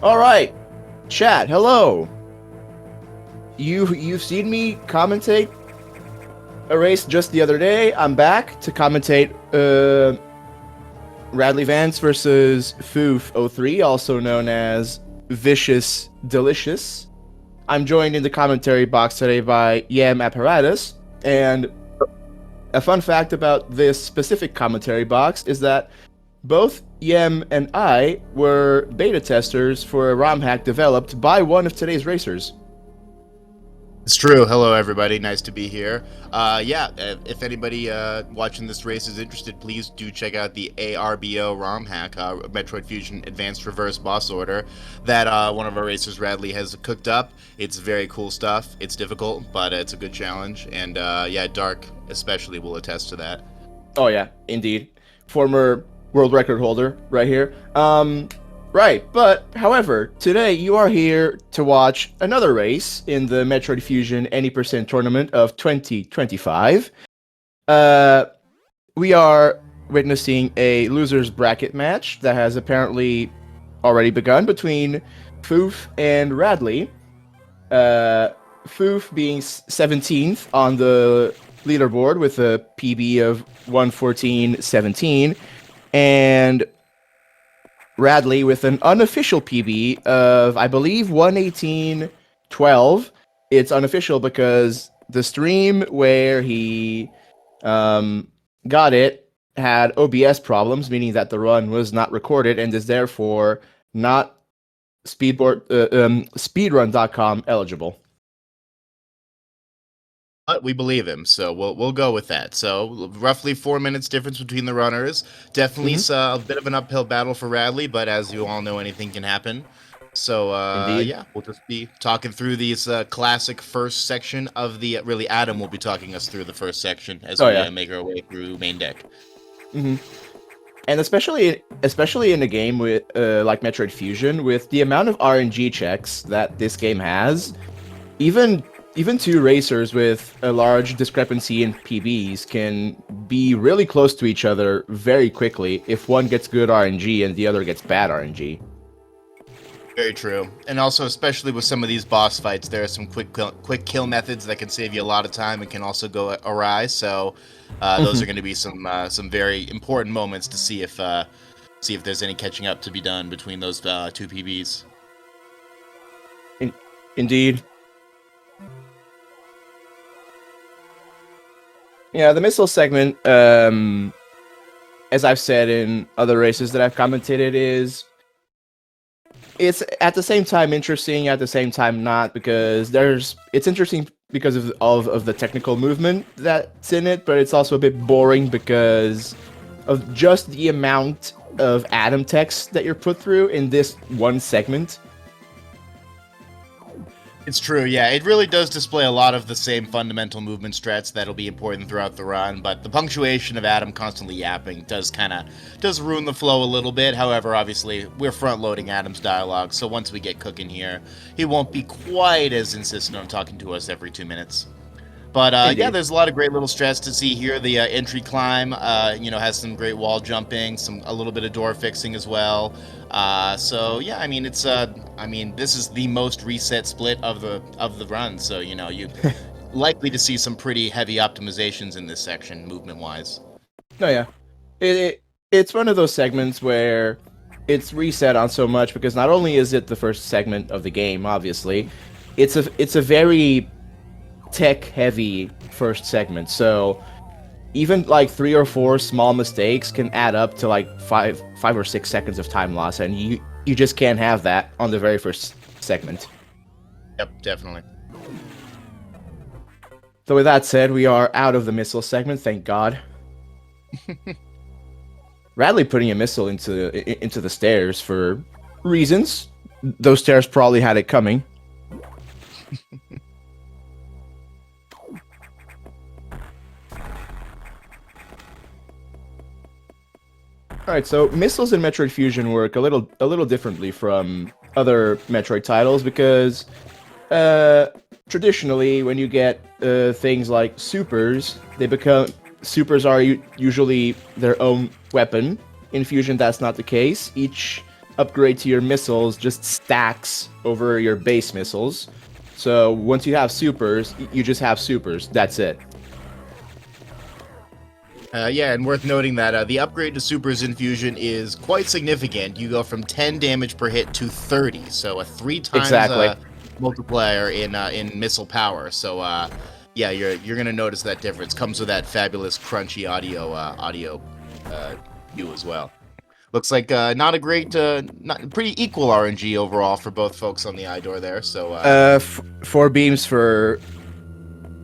All right, chat. Hello. You've seen me commentate a race just the other day. I'm back to commentate Raddley Vance versus foof03, also known as Vicious Delicious. I'm joined in the commentary box today by Yam Apparatus, and a fun fact about this specific commentary box is that both Yem and I were beta testers for a ROM hack developed by one of today's racers. It's true. Hello, everybody. Nice to be here. If anybody watching this race is interested, please do check out the ARBO ROM hack, Metroid Fusion Advanced Reverse Boss Order, that one of our racers, Raddley, has cooked up. It's very cool stuff. It's difficult, but it's a good challenge. And Dark especially will attest to that. Oh yeah, indeed. Former world record holder right here. Right, but however, today you are here to watch another race in the Metroid Fusion Any% tournament of 2025. We are witnessing a loser's bracket match that has apparently already begun between Foof and Raddley. Foof being 17th on the leaderboard with a PB of 114.17, and Raddley with an unofficial PB of, I believe, 118.12. It's unofficial because the stream where he got it had OBS problems, meaning that the run was not recorded and is therefore not speedrun.com eligible. But we believe him, so we'll go with that. So roughly 4 minutes difference between the runners. Definitely a bit of an uphill battle for Raddley, but as you all know, anything can happen. So we'll just be talking through these classic first section of the really Adam will be talking us through the first section as we make our way through main deck. Mm-hmm. And especially in a game with like Metroid Fusion, with the amount of RNG checks that this game has, even two racers with a large discrepancy in PBs can be really close to each other very quickly if one gets good RNG and the other gets bad RNG. Very true. And also, especially with some of these boss fights, there are some quick kill methods that can save you a lot of time and can also go awry. So those are going to be some very important moments to see if there's any catching up to be done between those two PBs. Indeed. Yeah, the missile segment, as I've said in other races that I've commentated, it's at the same time interesting, at the same time not, because it's interesting because of the technical movement that's in it, but it's also a bit boring because of just the amount of Adam text that you're put through in this one segment. It's true, yeah. It really does display a lot of the same fundamental movement strats that'll be important throughout the run, but the punctuation of Adam constantly yapping does ruin the flow a little bit. However, obviously, we're front-loading Adam's dialogue, so once we get cooking here, he won't be quite as insistent on talking to us every 2 minutes. But there's a lot of great little strats to see here. The entry climb, has some great wall jumping, a little bit of door fixing as well. This is the most reset split of the run. So you likely to see some pretty heavy optimizations in this section, movement wise. Oh yeah, it's one of those segments where it's reset on so much because not only is it the first segment of the game, obviously, it's a very tech-heavy first segment, so even like 3 or 4 small mistakes can add up to like 5 or 6 seconds of time loss, and you just can't have that on the very first segment. Yep, definitely. So with that said, we are out of the missile segment, thank God. Raddley putting a missile into the stairs for reasons. Those stairs probably had it coming. Alright, so missiles in Metroid Fusion work a little differently from other Metroid titles because traditionally when you get things like supers, supers are usually their own weapon. In Fusion, that's not the case. Each upgrade to your missiles just stacks over your base missiles. So once you have supers, you just have supers. That's it. Yeah, and worth noting that the upgrade to Super's Infusion is quite significant. You go from 10 damage per hit to 30, so a 3 times multiplier in missile power. So yeah, you're gonna notice that difference. Comes with that fabulous crunchy audio view as well. Looks like not a great, not pretty equal RNG overall for both folks on the Idor there. So 4 beams for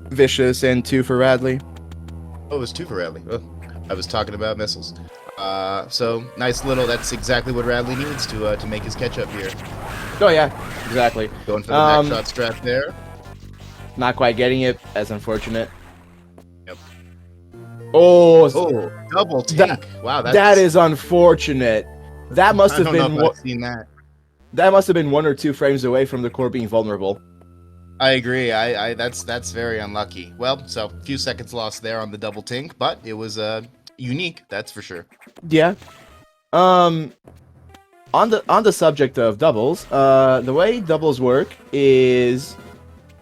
Vicious and 2 for Raddley. Oh, it was 2 for Raddley. Oh, I was talking about missiles. So nice little. That's exactly what Raddley needs to make his catch up here. Oh yeah, exactly. Going for the back shot strap there. Not quite getting it. That's unfortunate. Yep. Oh, double tank. Wow, that is unfortunate. That must have been. I've seen that. That must have been 1 or 2 frames away from the core being vulnerable. I agree. That's very unlucky. Well, so a few seconds lost there on the double tink, but it was unique, that's for sure. Yeah. On the subject of doubles, the way doubles work is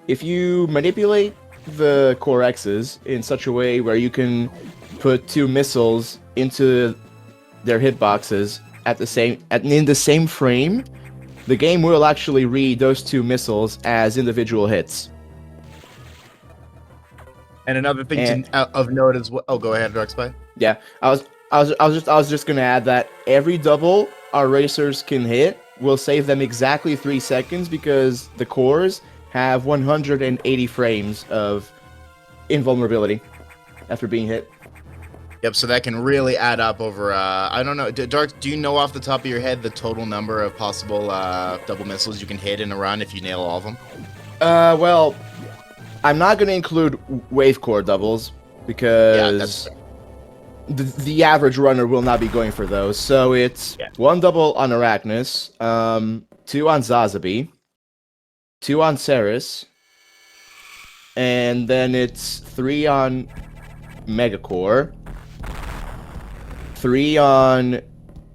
if you manipulate the core X's in such a way where you can put 2 missiles into their hitboxes in the same frame, the game will actually read those 2 missiles as individual hits. And another thing of note is what. Oh, go ahead, Darkspy. Yeah, I was just gonna add that every double our racers can hit will save them exactly 3 seconds because the cores have 180 frames of invulnerability after being hit. Yep, so that can really add up over, I don't know, Dark, do you know off the top of your head the total number of possible double missiles you can hit in a run if you nail all of them? Well, I'm not going to include wave core doubles because the average runner will not be going for those. So it's 1 double on Arachnus, 2 on Zazabi, 2 on Ceres, and then it's 3 on Megacore. 3 on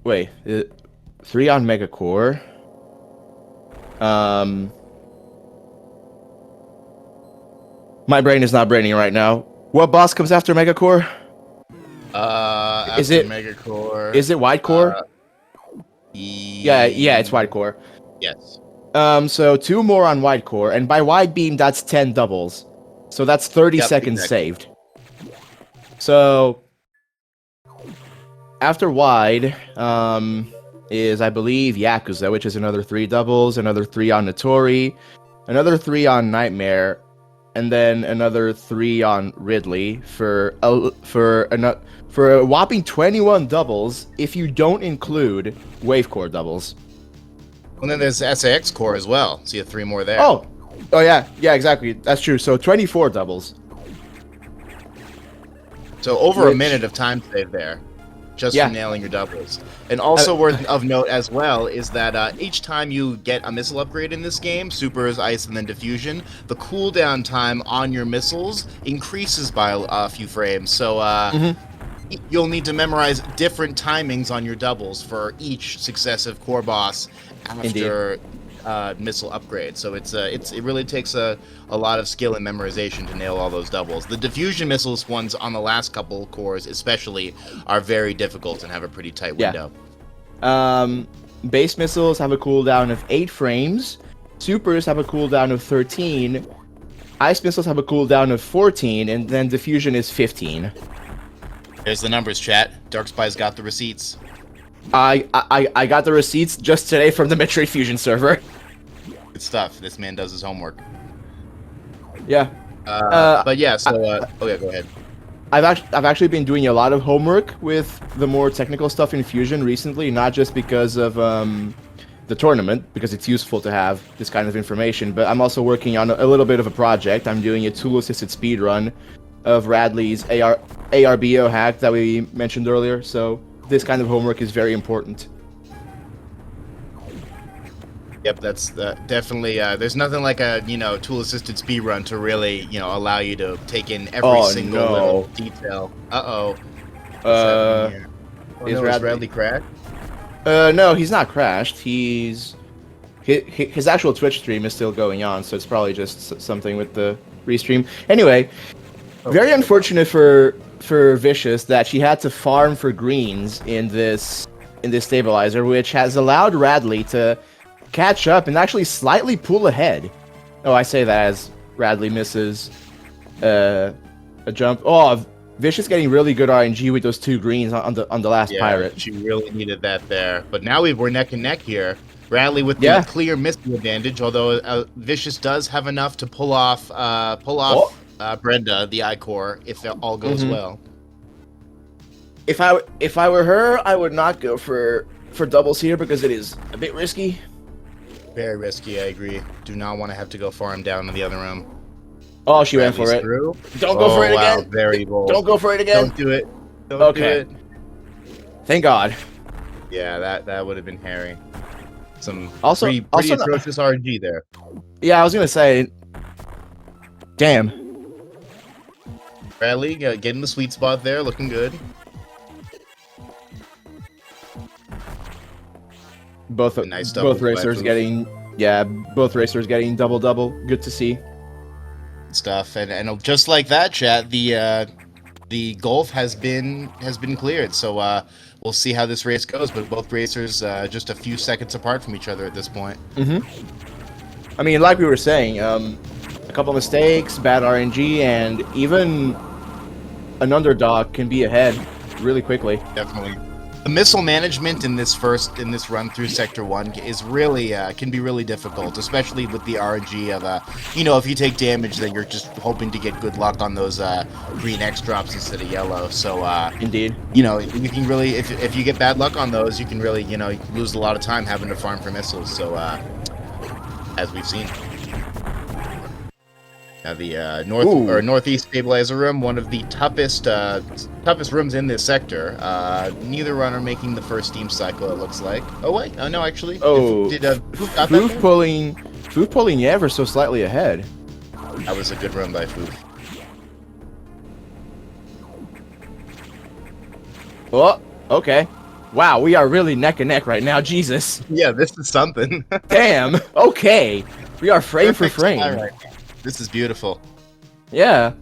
Megacore. My brain is not braining right now. What boss comes after Megacore? After Megacore. Is it Wide Core? Yeah, it's Wide Core. Yes. So 2 more on Wide Core, and by Wide Beam that's 10 doubles. So that's 30 seconds saved. So after Wide is, I believe, Yakuza, which is another 3 doubles, another 3 on Notori, another 3 on Nightmare, and then another 3 on Ridley for a whopping 21 doubles if you don't include Wave Core doubles. And then there's SAX Core as well, so you have 3 more there. Oh yeah, exactly. That's true. So 24 doubles. So over a minute of time saved there, just from nailing your doubles. And also worth of note as well is that each time you get a missile upgrade in this game, Supers, Ice, and then Diffusion, the cooldown time on your missiles increases by a few frames. So you'll need to memorize different timings on your doubles for each successive core boss after missile upgrade. So it really takes a lot of skill and memorization to nail all those doubles. The diffusion missiles ones on the last couple cores especially are very difficult and have a pretty tight window. Base missiles have a cooldown of 8 frames. Supers have a cooldown of 13. Ice missiles have a cooldown of 14, and then diffusion is 15. There's the numbers, chat. Darkspy's got the receipts. I got the receipts just today from the Metroid Fusion server. Good stuff. This man does his homework. Yeah. But yeah, so go ahead. I've actually been doing a lot of homework with the more technical stuff in Fusion recently, not just because of the tournament, because it's useful to have this kind of information, but I'm also working on a little bit of a project. I'm doing a tool-assisted speedrun of Raddley's ARBO hack that we mentioned earlier, so this kind of homework is very important. Yep, that's definitely. There's nothing like a tool-assisted speedrun to really allow you to take in every single little detail. Is Raddley cracked? No, he's not crashed. His actual Twitch stream is still going on, so it's probably just something with the restream. Anyway, very unfortunate for Vicious that she had to farm for greens in this stabilizer, which has allowed Raddley to catch up and actually slightly pull ahead. Oh, I say that as Raddley misses a jump. Oh, Vicious getting really good RNG with those 2 greens on the last Yeah, pirate. she really needed that there. But now we're neck and neck here. Raddley with Yeah. the clear missing advantage, although Vicious does have enough to pull off Brenda, the I-Core, if it all goes well. If I were her, I would not go for doubles here because it is a bit risky. Very risky, I agree. Do not want to have to go farm down to the other room. Oh, she went for it. Through. Don't go for it wow, again. Very bold. Don't go for it again. Don't do it. Don't Okay. do it. Thank God. Yeah, that would have been hairy. Some Also- pretty also- atrocious RNG there. Yeah, I was gonna say. Damn. Raddley getting the sweet spot there, looking good. Both Nice doubles both by racers Foof. both racers getting double. Good to see. Stuff and just like that, chat, the gulf has been cleared. So we'll see how this race goes. But both racers just a few seconds apart from each other at this point. I mean, like we were saying, a couple mistakes, bad RNG, and even an underdog can be ahead really quickly. Definitely. The missile management in this run through Sector 1 is really can be really difficult, especially with the RNG of if you take damage, then you're just hoping to get good luck on those green X drops instead of yellow. So Indeed. you can really if you get bad luck on those, you can really you can lose a lot of time having to farm for missiles. So as we've seen. Now the northeast stabilizer room, one of the toughest rooms in this sector. Neither runner making the first steam cycle. It looks like. Oh wait, oh no, actually. Oh, Did Foof got that there? Foof pulling ever so slightly ahead. That was a good run by Foof. Oh, okay. Wow, we are really neck and neck right now. Jesus. Yeah, this is something. Damn. Okay. We are frame for Perfect frame. spy right now. This is beautiful. Yeah.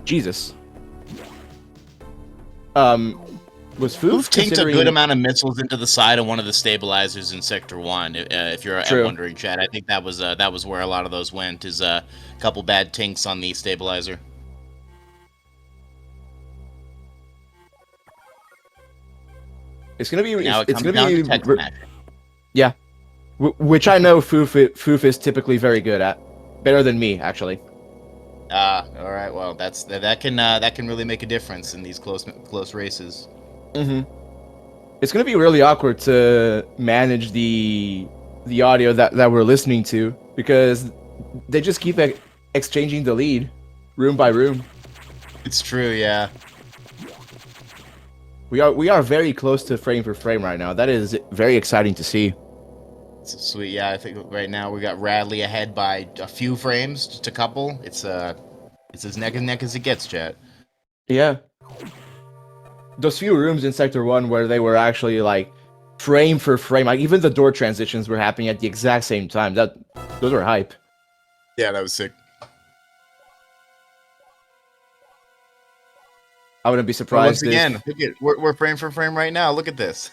Jesus. Was Foof Foof tinked a considering... good amount of missiles into the side of one of the stabilizers in Sector 1. If you're True. wondering, Chad, I think that was where a lot of those went. Is a couple bad tinks on the stabilizer. It's gonna be. Now it It's comes gonna down be. to text match. Yeah. Which I know Foof is typically very good at. Better than me, actually. All right. Well, that can really make a difference in these close races. It's gonna be really awkward to manage the audio that we're listening to because they just keep exchanging the lead, room by room. It's true. Yeah. We are very close to frame for frame right now. That is very exciting to see. It's sweet. Yeah. I think right now we got Raddley ahead by a few frames, just a couple. It's as neck and neck as it gets, chat. Yeah. Those few rooms in Sector 1 where they were actually like frame for frame, like even the door transitions were happening at the exact same time. Those were hype. Yeah, that was sick. I wouldn't be Well, surprised once again, look at we're frame for frame right now. Look at this.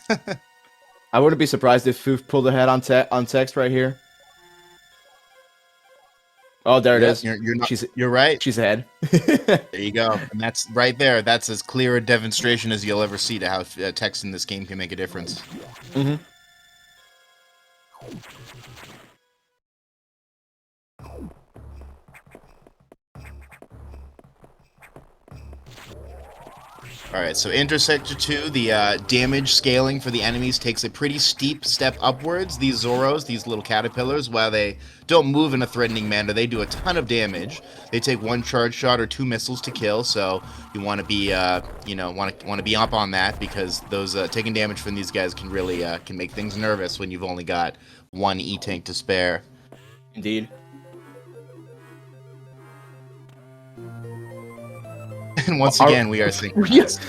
I wouldn't be surprised if Foof pulled ahead on text right here. Oh, there it is. You're right. She's ahead. There you go. And that's right there. That's as clear a demonstration as you'll ever see to how text in this game can make a difference. Alright, so enter Sector 2, the damage scaling for the enemies takes a pretty steep step upwards. These Zoros, these little caterpillars, while they don't move in a threatening manner, they do a ton of damage. They take one charge shot or 2 missiles to kill, so you want to be, want to be up on that because those taking damage from these guys can really can make things nervous when you've only got one E-tank to spare. Indeed. And once again, we are synchronized.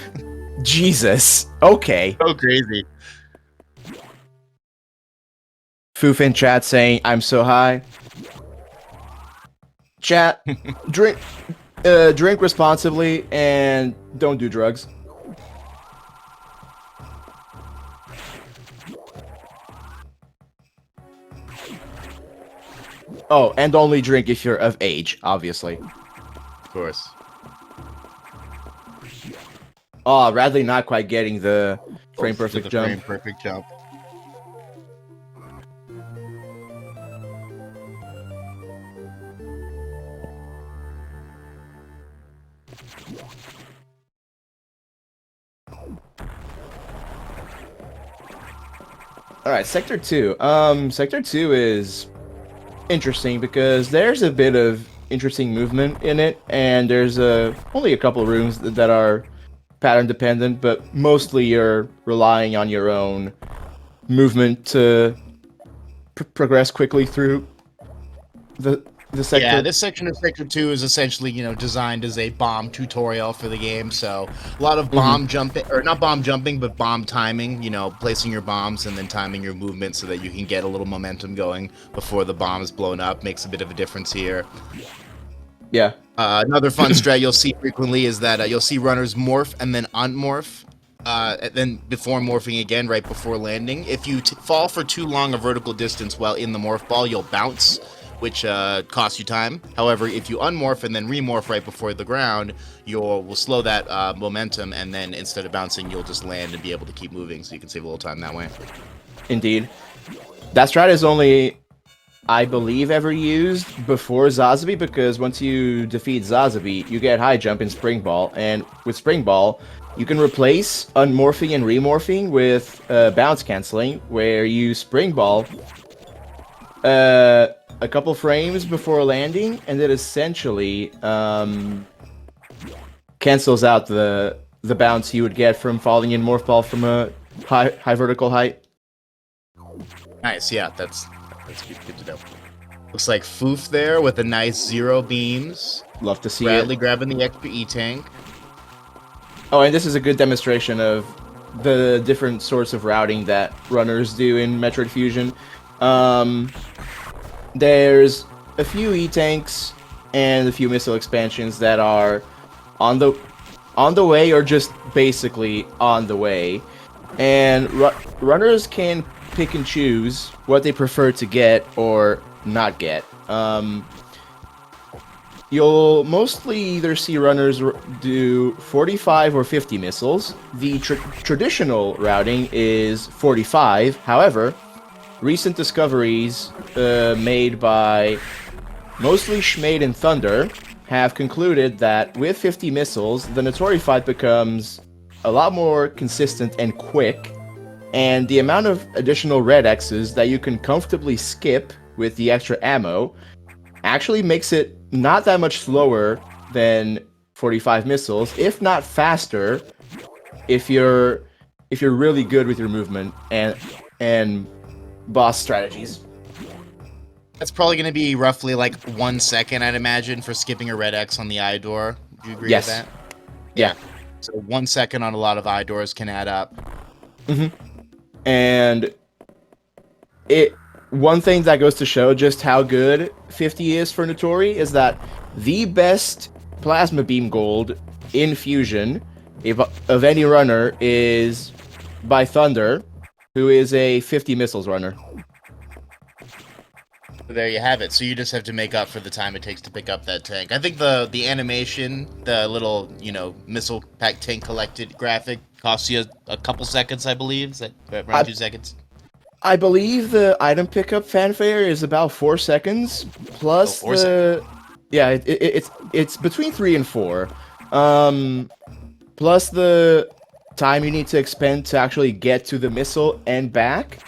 Jesus. Okay. So crazy. Foof in chat saying, I'm so high. Chat, drink responsibly and don't do drugs. Oh, and only drink if you're of age, obviously. Of course. Oh, Raddley not quite getting the frame perfect jump. Frame perfect jump. Alright, Sector 2. Sector 2 is interesting because there's a bit of interesting movement in it, and there's only a couple rooms that are pattern dependent, but mostly you're relying on your own movement to progress quickly through the sector. Yeah, this section of Sector 2 is essentially, designed as a bomb tutorial for the game, so a lot of bomb jumping, or not bomb jumping, but bomb timing, placing your bombs and then timing your movement so that you can get a little momentum going before the bomb is blown up makes a bit of a difference here. Yeah. Another fun strat you'll see frequently is that you'll see runners morph and then unmorph, and then before morphing again right before landing. If you fall for too long a vertical distance while in the morph ball, you'll bounce, which costs you time. However, if you unmorph and then remorph right before the ground, will slow that momentum, and then instead of bouncing, you'll just land and be able to keep moving, so you can save a little time that way. Indeed. That strat is only, I believe, ever used before Zazabi, because once you defeat Zazabi, you get high jump in Spring Ball, and with Spring Ball, you can replace unmorphing and remorphing with bounce canceling, where you Spring Ball a couple frames before landing, and it essentially cancels out the bounce you would get from falling in Morph Ball from a high vertical height. Nice, yeah, that's good to know. Looks like Foof there with a nice 0 beams. Love to see Raddley it. grabbing the extra E-tank. Oh, and this is a good demonstration of the different sorts of routing that runners do in Metroid Fusion. There's a few E-tanks and a few missile expansions that are on the way, or just basically on the way, and runners can pick and choose what they prefer to get or not get. You'll mostly either see runners do 45 or 50 missiles. The traditional routing is 45. However, recent discoveries made by mostly Schmade and Thunder have concluded that with 50 missiles, the Notori fight becomes a lot more consistent and quick, and the amount of additional red X's that you can comfortably skip with the extra ammo actually makes it not that much slower than 45 missiles, if not faster, if you're really good with your movement and boss strategies. That's probably going to be roughly like 1 second, I'd imagine, for skipping a red X on the eye door. Do you agree with that? Yeah. So 1 second on a lot of eye doors can add up. And one thing that goes to show just how good 50 is for Notori is that the best plasma beam gold in Fusion of any runner is by Thunder, who is a 50 missiles runner. There you have it. So you just have to make up for the time it takes to pick up that tank. I think the animation, the little, missile pack tank collected graphic costs you a couple seconds, I believe. Is that around 2 seconds? I believe the item pickup fanfare is about 4 seconds, plus yeah, it's between 3 and 4. Plus the time you need to expend to actually get to the missile and back.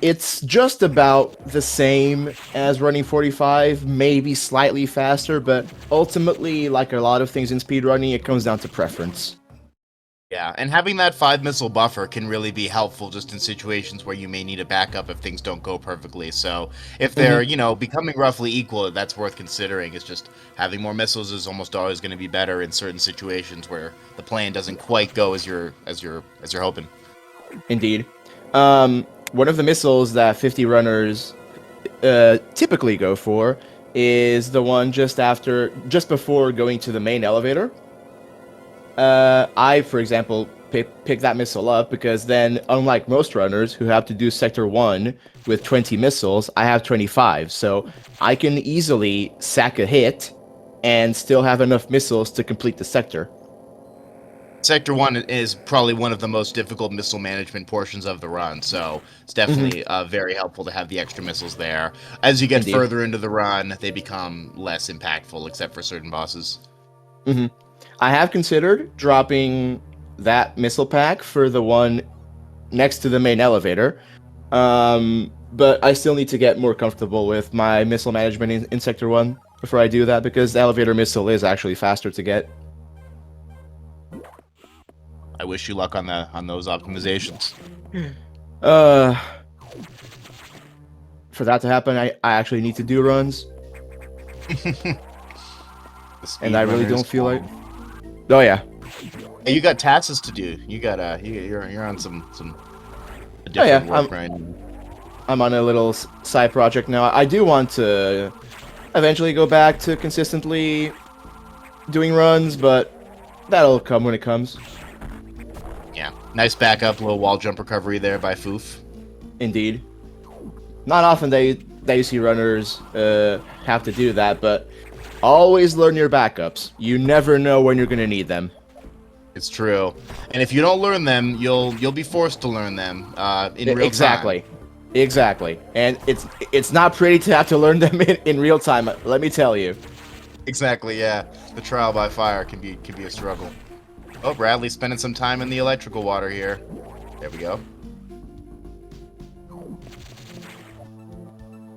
It's just about the same as running 45, maybe slightly faster, but ultimately, like a lot of things in speedrunning, it comes down to preference. Yeah, and having that 5 missile buffer can really be helpful just in situations where you may need a backup if things don't go perfectly. So if they're, Hmm. becoming roughly equal, that's worth considering. It's just having more missiles is almost always going to be better in certain situations where the plan doesn't quite go as you're hoping. Indeed. One of the missiles that 50 runners typically go for is the one just before going to the main elevator. I, for example, pick that missile up because then, unlike most runners who have to do Sector 1 with 20 missiles, I have 25. So I can easily sack a hit and still have enough missiles to complete the sector. Sector 1 is probably one of the most difficult missile management portions of the run, so it's Hmm. definitely very helpful to have the extra missiles there. As you get Indeed. further into the run, they become less impactful, except for certain bosses. Hmm. I have considered dropping that missile pack for the one next to the main elevator. But I still need to get more comfortable with my missile management in Sector 1 before I do that, because the elevator missile is actually faster to get. I wish you luck on those optimizations. Uh, for that to happen, I actually need to do runs, The and I really speedrunners. don't feel like. Oh yeah, Hey, you got tasks to do. You got you're on some a oh different yeah. work right now. I'm on a little side project now. I do want to eventually go back to consistently doing runs, but that'll come when it comes. Yeah, nice backup, little wall jump recovery there by Foof. Indeed. Not often they see runners have to do that, but always learn your backups. You never know when you're gonna need them. It's true, and if you don't learn them, you'll be forced to learn them in real time. Exactly, exactly. And it's not pretty to have to learn them in real time. Let me tell you. Exactly, yeah. The trial by fire can be a struggle. Oh, Bradley's spending some time in the electrical water here. There we go.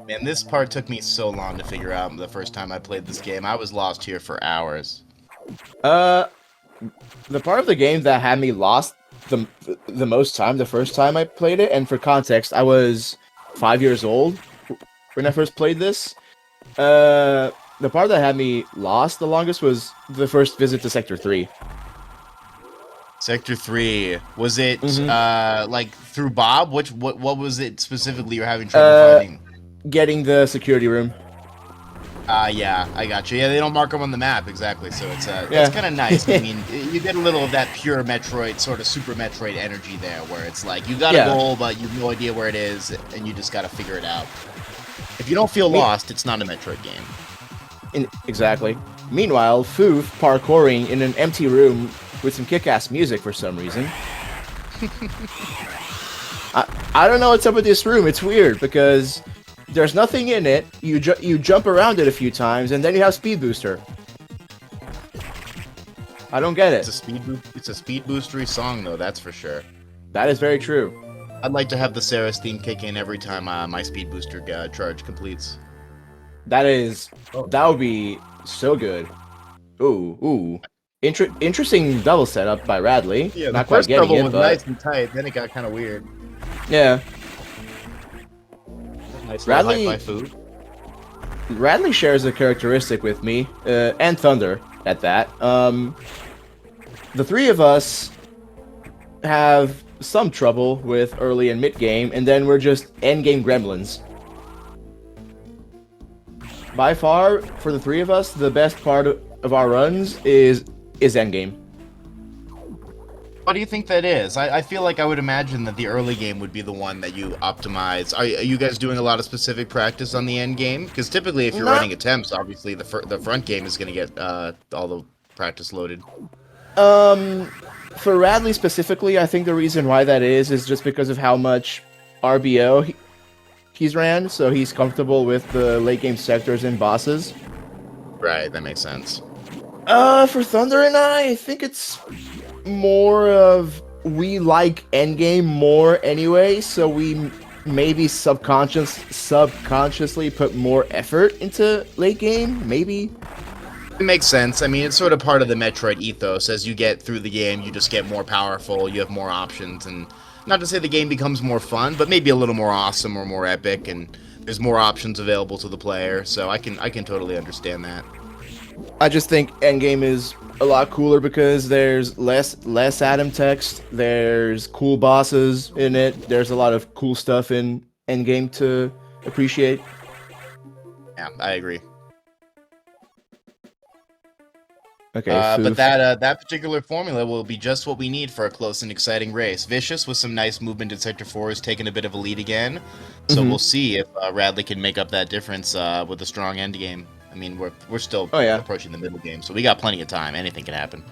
Man, this part took me so long to figure out the first time I played this game. I was lost here for hours. Uh, the part of the game that had me lost the most time the first time I played it, and for context, I was 5 years old when I first played this. The part that had me lost the longest was the first visit to Sector 3. Sector 3, was it Hmm. like through Bob? What was it specifically you're having trouble Uh, finding? Getting the security room. Yeah, I got you. Yeah, they don't mark them on the map exactly, so it's Yeah. kind of nice. I mean, you get a little of that pure Metroid, sort of Super Metroid energy there, where it's like you got a Yeah. goal, but you have no idea where it is, and you just got to figure it out. If you don't feel Me. lost, it's not a Metroid game. Exactly. Meanwhile, Foof parkouring in an empty room with some kick-ass music for some reason. I don't know what's up with this room. It's weird because there's nothing in it. You jump around it a few times, and then you have speed booster. I don't get It's it. it's a speed boostery song though, that's for sure. That is very true. I'd like to have the Sarah's theme kick in every time my speed booster charge completes. That would be so good. Ooh, ooh. Interesting double setup by Raddley. Yeah, the Not quite first getting double it, was but nice and tight, then it got kind of weird. yeah. Nice little hype by Raddley food. Raddley shares a characteristic with me, and Thunder at that. The three of us have some trouble with early and mid game, and then we're just end game gremlins. By far, for the three of us, the best part of our runs is end game. What do you think that is? I feel like I would imagine that the early game would be the one that you optimize. Are you guys doing a lot of specific practice on the end game? Because typically, if you're Not running attempts, obviously the front game is going to get all the practice loaded. um for Radley specifically, I think the reason why that is just because of how much RBO he's ran, so he's comfortable with the late game sectors and bosses. Right, that makes sense. For Thunder and I think it's more of we like endgame more anyway, so we maybe subconsciously put more effort into late game, maybe. It makes sense. I mean, it's sort of part of the Metroid ethos. As you get through the game, you just get more powerful, you have more options, and not to say the game becomes more fun, but maybe a little more awesome or more epic, and there's more options available to the player, so I can totally understand that. I just think Endgame is a lot cooler because there's less Adam text, there's cool bosses in it, there's a lot of cool stuff in Endgame to appreciate. Yeah, I agree. Okay, But Foof. that particular formula will be just what we need for a close and exciting race. Vicious with some nice movement in Sector 4 is taking a bit of a lead again, so Mhm. we'll see if Raddley can make up that difference with a strong end game. I mean, we're still Oh yeah. approaching the middle game, so we got plenty of time. Anything can happen.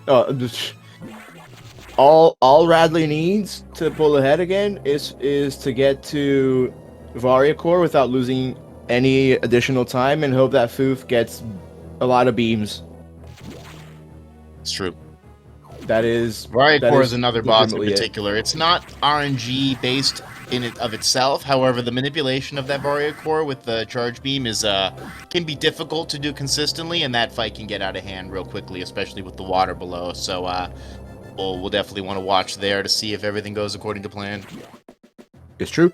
Oh, all Raddley needs to pull ahead again is to get to Varia Core without losing any additional time and hope that Foof gets a lot of beams. It's true. That is Riot that Core is another boss in legitimately it. particular. It's not RNG based in it of itself. However, the manipulation of that Varia Core with the charge beam is can be difficult to do consistently, and that fight can get out of hand real quickly, especially with the water below. So we'll definitely want to watch there to see if everything goes according to plan. It's true.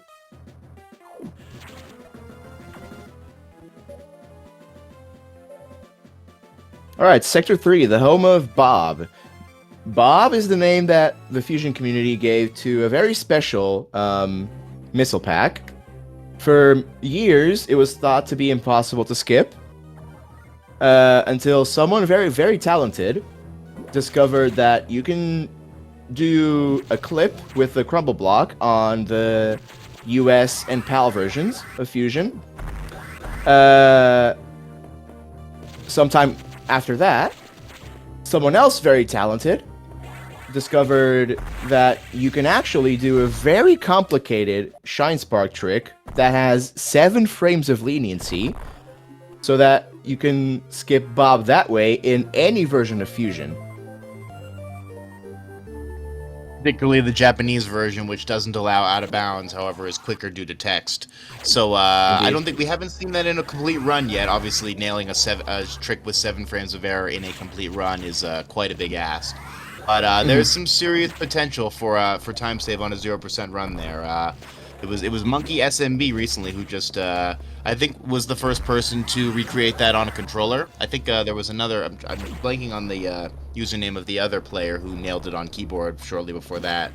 All right, Sector 3, the home of Bob. Bob is the name that the Fusion community gave to a very special missile pack. For years, it was thought to be impossible to skip until someone very, very talented discovered that you can do a clip with the crumble block on the US and PAL versions of Fusion. Sometime after that, someone else very talented discovered that you can actually do a very complicated Shine Spark trick that has 7 frames of leniency so that you can skip Bob that way in any version of Fusion. Particularly the Japanese version, which doesn't allow out of bounds, however, is quicker due to text. So I don't think we haven't seen that in a complete run yet. Obviously, nailing a trick with 7 frames of error in a complete run is quite a big ask. But there's some serious potential for time save on a 0% run there. It was Monkey SMB recently who just I think was the first person to recreate that on a controller. I think there was another. I'm blanking on the username of the other player who nailed it on keyboard shortly before that.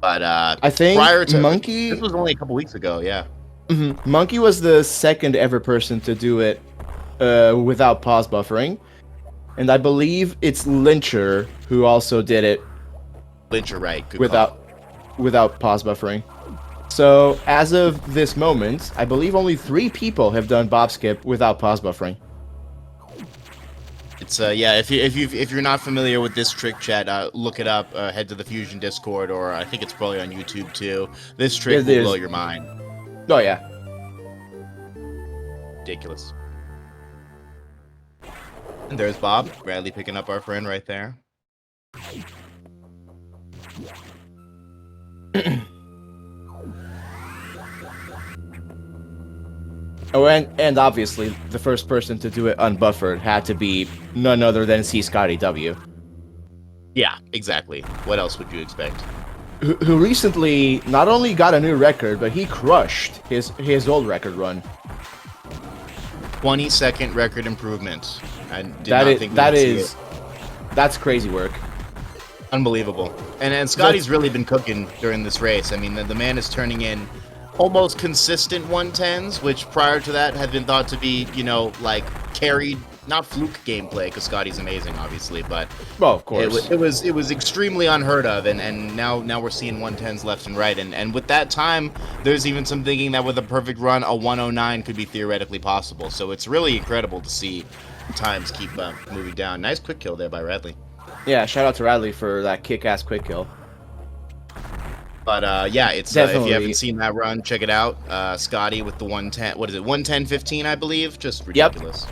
But I think prior to Monkey, this was only a couple weeks ago. Yeah. Monkey was the second ever person to do it without pause buffering, and I believe it's Lyncher who also did it Lyncher, right? Good without pause buffering. So as of this moment, I believe only 3 people have done Bob Skip without pause buffering. It's yeah. If you're not familiar with this trick, chat, look it up. Head to the Fusion Discord, or I think it's probably on YouTube too. This trick will blow your mind. Oh yeah. Ridiculous. And there's Bob. Raddley picking up our friend right there. Oh, and obviously, the first person to do it unbuffered had to be none other than C. Scotty W. Yeah, exactly. What else would you expect? Who recently not only got a new record, but he crushed his old record run. 20-second record improvement. I did not think that's crazy work. Unbelievable. And Scotty's really been cooking during this race. I mean, the man is turning in almost consistent 110s, which prior to that had been thought to be, you know, like carried, not fluke gameplay, because Scotty's amazing, obviously, but well, of course, it was extremely unheard of, and now we're seeing 110s left and right, and with that time, there's even some thinking that with a perfect run, a 109 could be theoretically possible. So it's really incredible to see times keep moving down. Nice quick kill there by Raddley. Yeah, shout out to Raddley for that kick-ass quick kill. But yeah, it's if you haven't seen that run, check it out. Scotty with the 110. What is it? 110-15, I believe. Just ridiculous.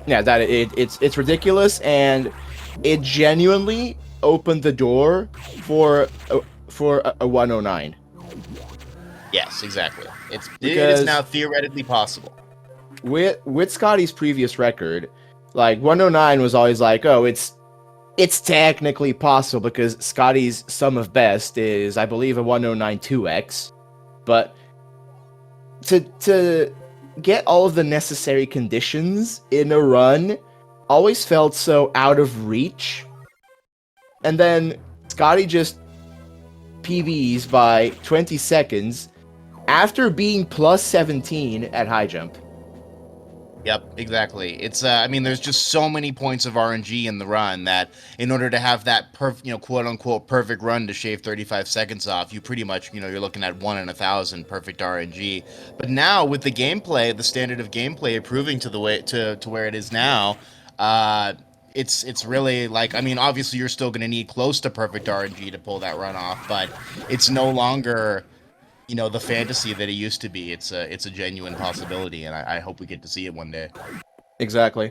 Yep. Yeah, it's ridiculous, and it genuinely opened the door for a 109. Yes, exactly. It is now theoretically possible. With Scotty's previous record, Like 109 was always like, oh, it's technically possible because Scotty's sum of best is, I believe, a 109 2x. But to get all of the necessary conditions in a run always felt so out of reach. And then Scotty just PBs by 20 seconds after being plus 17 at high jump. Yep, exactly. It's I mean, there's just so many points of RNG in the run that in order to have that quote unquote perfect run to shave 35 seconds off, you pretty much, you're looking at 1 in 1,000 perfect RNG. But now with the gameplay, the standard of gameplay improving to the way to where it is now, it's really like, I mean, obviously you're still going to need close to perfect RNG to pull that run off, but it's no longer the fantasy that it used to be. It's a genuine possibility, and I hope we get to see it one day. Exactly.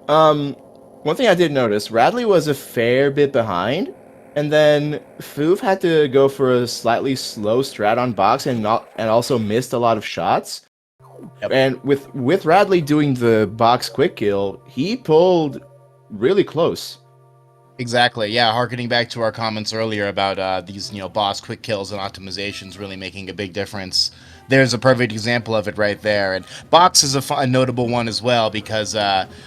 One thing I did notice, Raddley was a fair bit behind, and then Foof had to go for a slightly slow strat on box and also missed a lot of shots. Yep. And with Raddley doing the box quick kill, he pulled really close. Exactly. Yeah, harkening back to our comments earlier about these, boss quick kills and optimizations really making a big difference. There's a perfect example of it right there. And box is a notable one as well because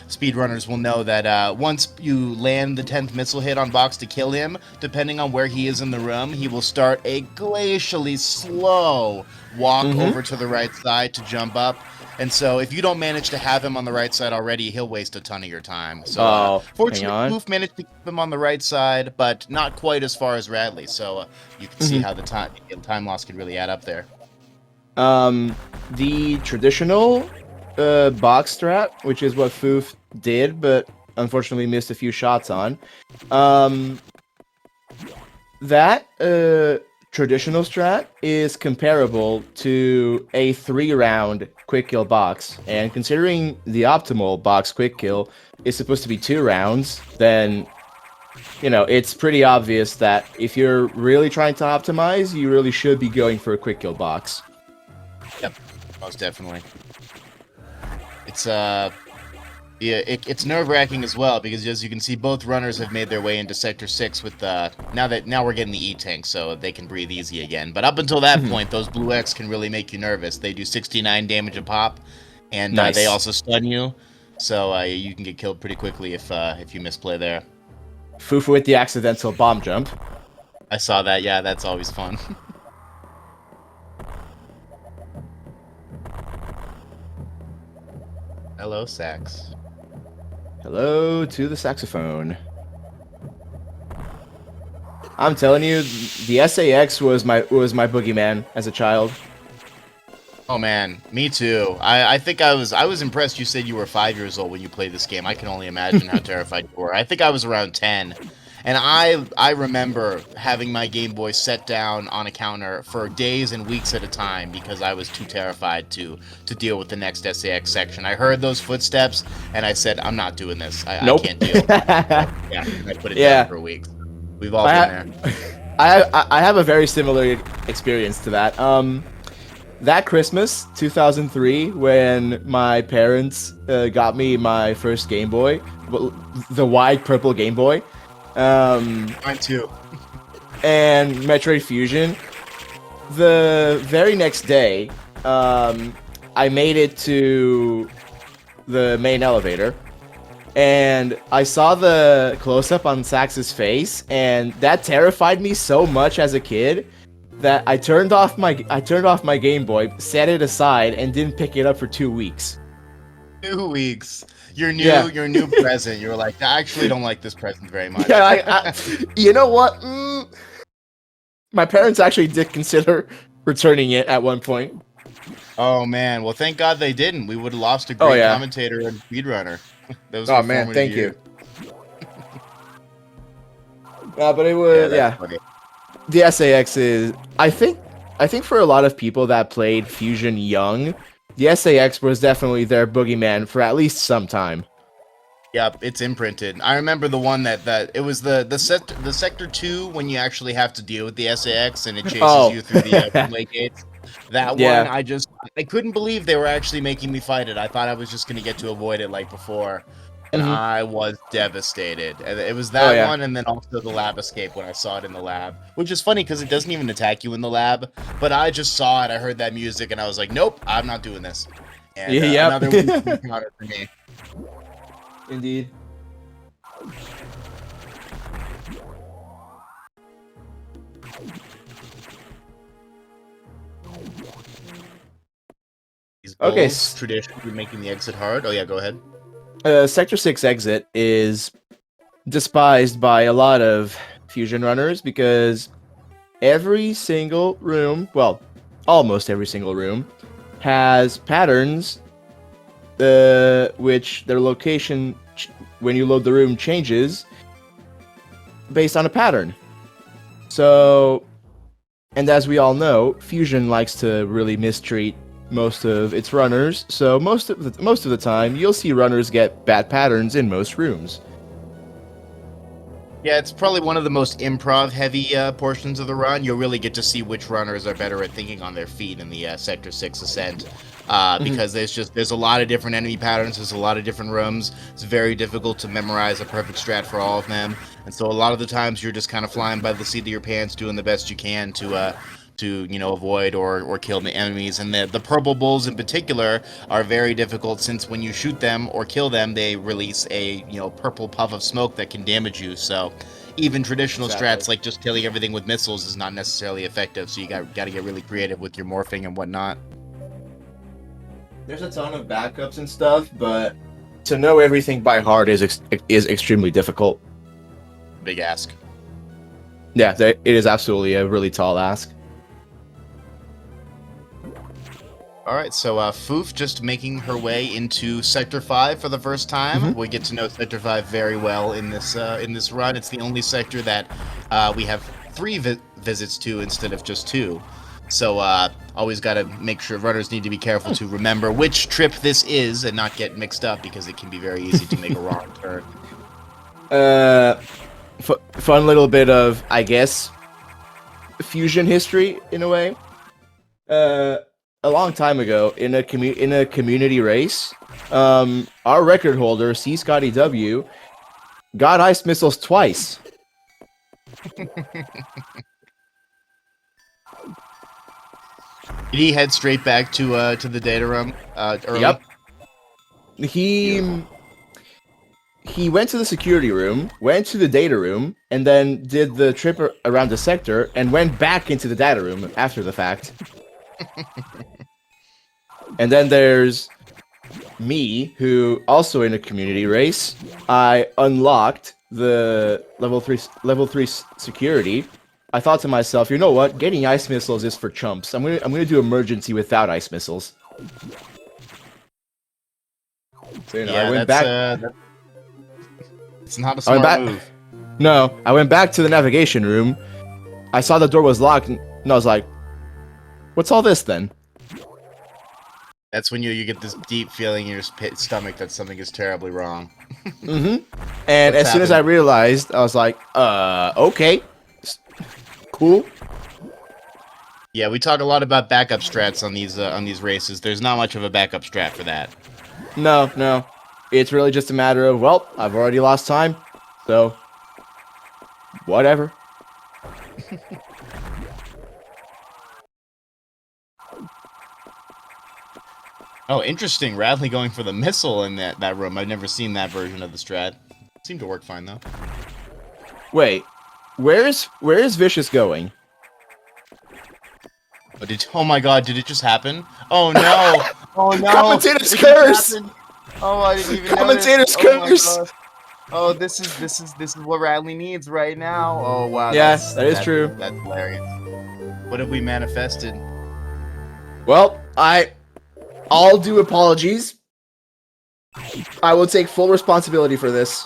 speedrunners will know that once you land the 10th missile hit on box to kill him, depending on where he is in the room, he will start a glacially slow walk over to the right side to jump up. And so if you don't manage to have him on the right side already, he'll waste a ton of your time. So fortunately, Foof managed to keep him on the right side, but not quite as far as Raddley. So you can see how the time loss can really add up there. The traditional box strat, which is what Foof did, but unfortunately missed a few shots on. That traditional strat is comparable to a 3-round quick kill box, and considering the optimal box quick kill is supposed to be 2 rounds, then it's pretty obvious that if you're really trying to optimize, you really should be going for a quick kill box. Yep, most definitely. It's it's nerve-wracking as well because, as you can see, both runners have made their way into Sector 6 with now we're getting the E-Tank, so they can breathe easy again. But up until that point, those Blue X can really make you nervous. They do 69 damage a pop, and nice. They also stun you, so you can get killed pretty quickly if you misplay there. Fufu with the accidental bomb jump. I saw that, yeah, that's always fun. Hello, sax. Hello to the saxophone. I'm telling you, the SAX was my boogeyman as a child. Oh man, me too. I think I was impressed. You said you were 5 years old when you played this game. I can only imagine how terrified you were. I think I was around 10. And I remember having my Game Boy set down on a counter for days and weeks at a time because I was too terrified to deal with the next SAX section. I heard those footsteps and I said, I'm not doing this. I can't deal. Yeah, I put it down for weeks. We've all been there. I have a very similar experience to that. That Christmas, 2003, when my parents got me my first Game Boy, the wide purple Game Boy. Mine too. And Metroid Fusion. The very next day, I made it to the main elevator, and I saw the close-up on Sax's face, and that terrified me so much as a kid that I turned off my Game Boy, set it aside, and didn't pick it up for 2 weeks. 2 weeks. Your new present. You were like, I actually don't like this present very much. Yeah, you know what? My parents actually did consider returning it at one point. Oh man, well thank God they didn't. We would have lost a great commentator and speedrunner. That was man, thank you. But it was funny. The SAX is, I think for a lot of people that played Fusion young, the SAX was definitely their boogeyman for at least some time. Yep, it's imprinted. I remember the one that it was the Sector 2 when you actually have to deal with the SAX and it chases you through the way gates. That one, I couldn't believe they were actually making me fight it. I thought I was just gonna get to avoid it like before. and Mhm. I was devastated. And it was Oh that yeah. one, and then also the lab escape when I saw it in the lab, which is funny because it doesn't even attack you in the lab. But I just saw it, I heard that music, and I was like, nope, I'm not doing this. And Yeah, another week yep. encounter for me. Indeed. These Okay. bulls traditionally making the exit hard. Oh yeah, go ahead. Sector 6 exit is despised by a lot of fusion runners because every single room, well, almost every single room, has patterns which their location, when you load the room, changes based on a pattern. So, and as we all know, Fusion likes to really mistreat most of its runners. So most of the time, you'll see runners get bad patterns in most rooms. Yeah, it's probably one of the most improv-heavy portions of the run. You'll really get to see which runners are better at thinking on their feet in the Sector 6 ascent. Because there's a lot of different enemy patterns, there's a lot of different rooms. It's very difficult to memorize a perfect strat for all of them. And so a lot of the times you're just kind of flying by the seat of your pants, doing the best you can to avoid or kill the enemies. And the purple bulls in particular are very difficult since when you shoot them or kill them, they release a purple puff of smoke that can damage you. So even traditional strats like just killing everything with missiles is not necessarily effective. So you got to get really creative with your morphing and whatnot. There's a ton of backups and stuff, but to know everything by heart is extremely difficult. Big ask. Yeah, it is absolutely a really tall ask. All right, so Foof just making her way into Sector 5 for the first time. Mhm. We get to know Sector 5 very well in this run. It's the only sector that we have 3 visits to instead of just 2. So always got to make sure runners need to be careful to remember which trip this is and not get mixed up because it can be very easy to make a wrong turn. Fun little bit of, I guess, fusion history in a way. A long time ago, in a community race, our record holder, C. Scotty W, got ice missiles twice. Did he head straight back to the data room early? Yep. He went to the security room, went to the data room, and then did the trip around the sector and went back into the data room after the fact. And then there's me, who also in a community race, I unlocked the level 3 security. I thought to myself, you know what? Getting ice missiles is for chumps. I'm gonna do emergency without ice missiles. So, Yeah, I went back. It's not a smart move. No, I went back to the navigation room. I saw the door was locked, and I was like, "What's all this then?" That's when you get this deep feeling in your stomach that something is terribly wrong. Mm-hmm. And as soon as I realized, I was like, okay. Cool. Yeah, we talk a lot about backup strats on these races. There's not much of a backup strat for that. No. It's really just a matter of, well, I've already lost time, so whatever. Oh, interesting. Raddley going for the missile in that room. I've never seen that version of the strat. Seemed to work fine though. Wait, where is Vicious going? Oh my god, did it just happen? Oh no! Oh no! Commentator's curse! Oh, I didn't even Commentator's notice. curse! Oh, this is what Raddley needs right now. Oh wow. Yeah, that is true. That's hilarious. What have we manifested? Well, I'll do apologies. I will take full responsibility for this.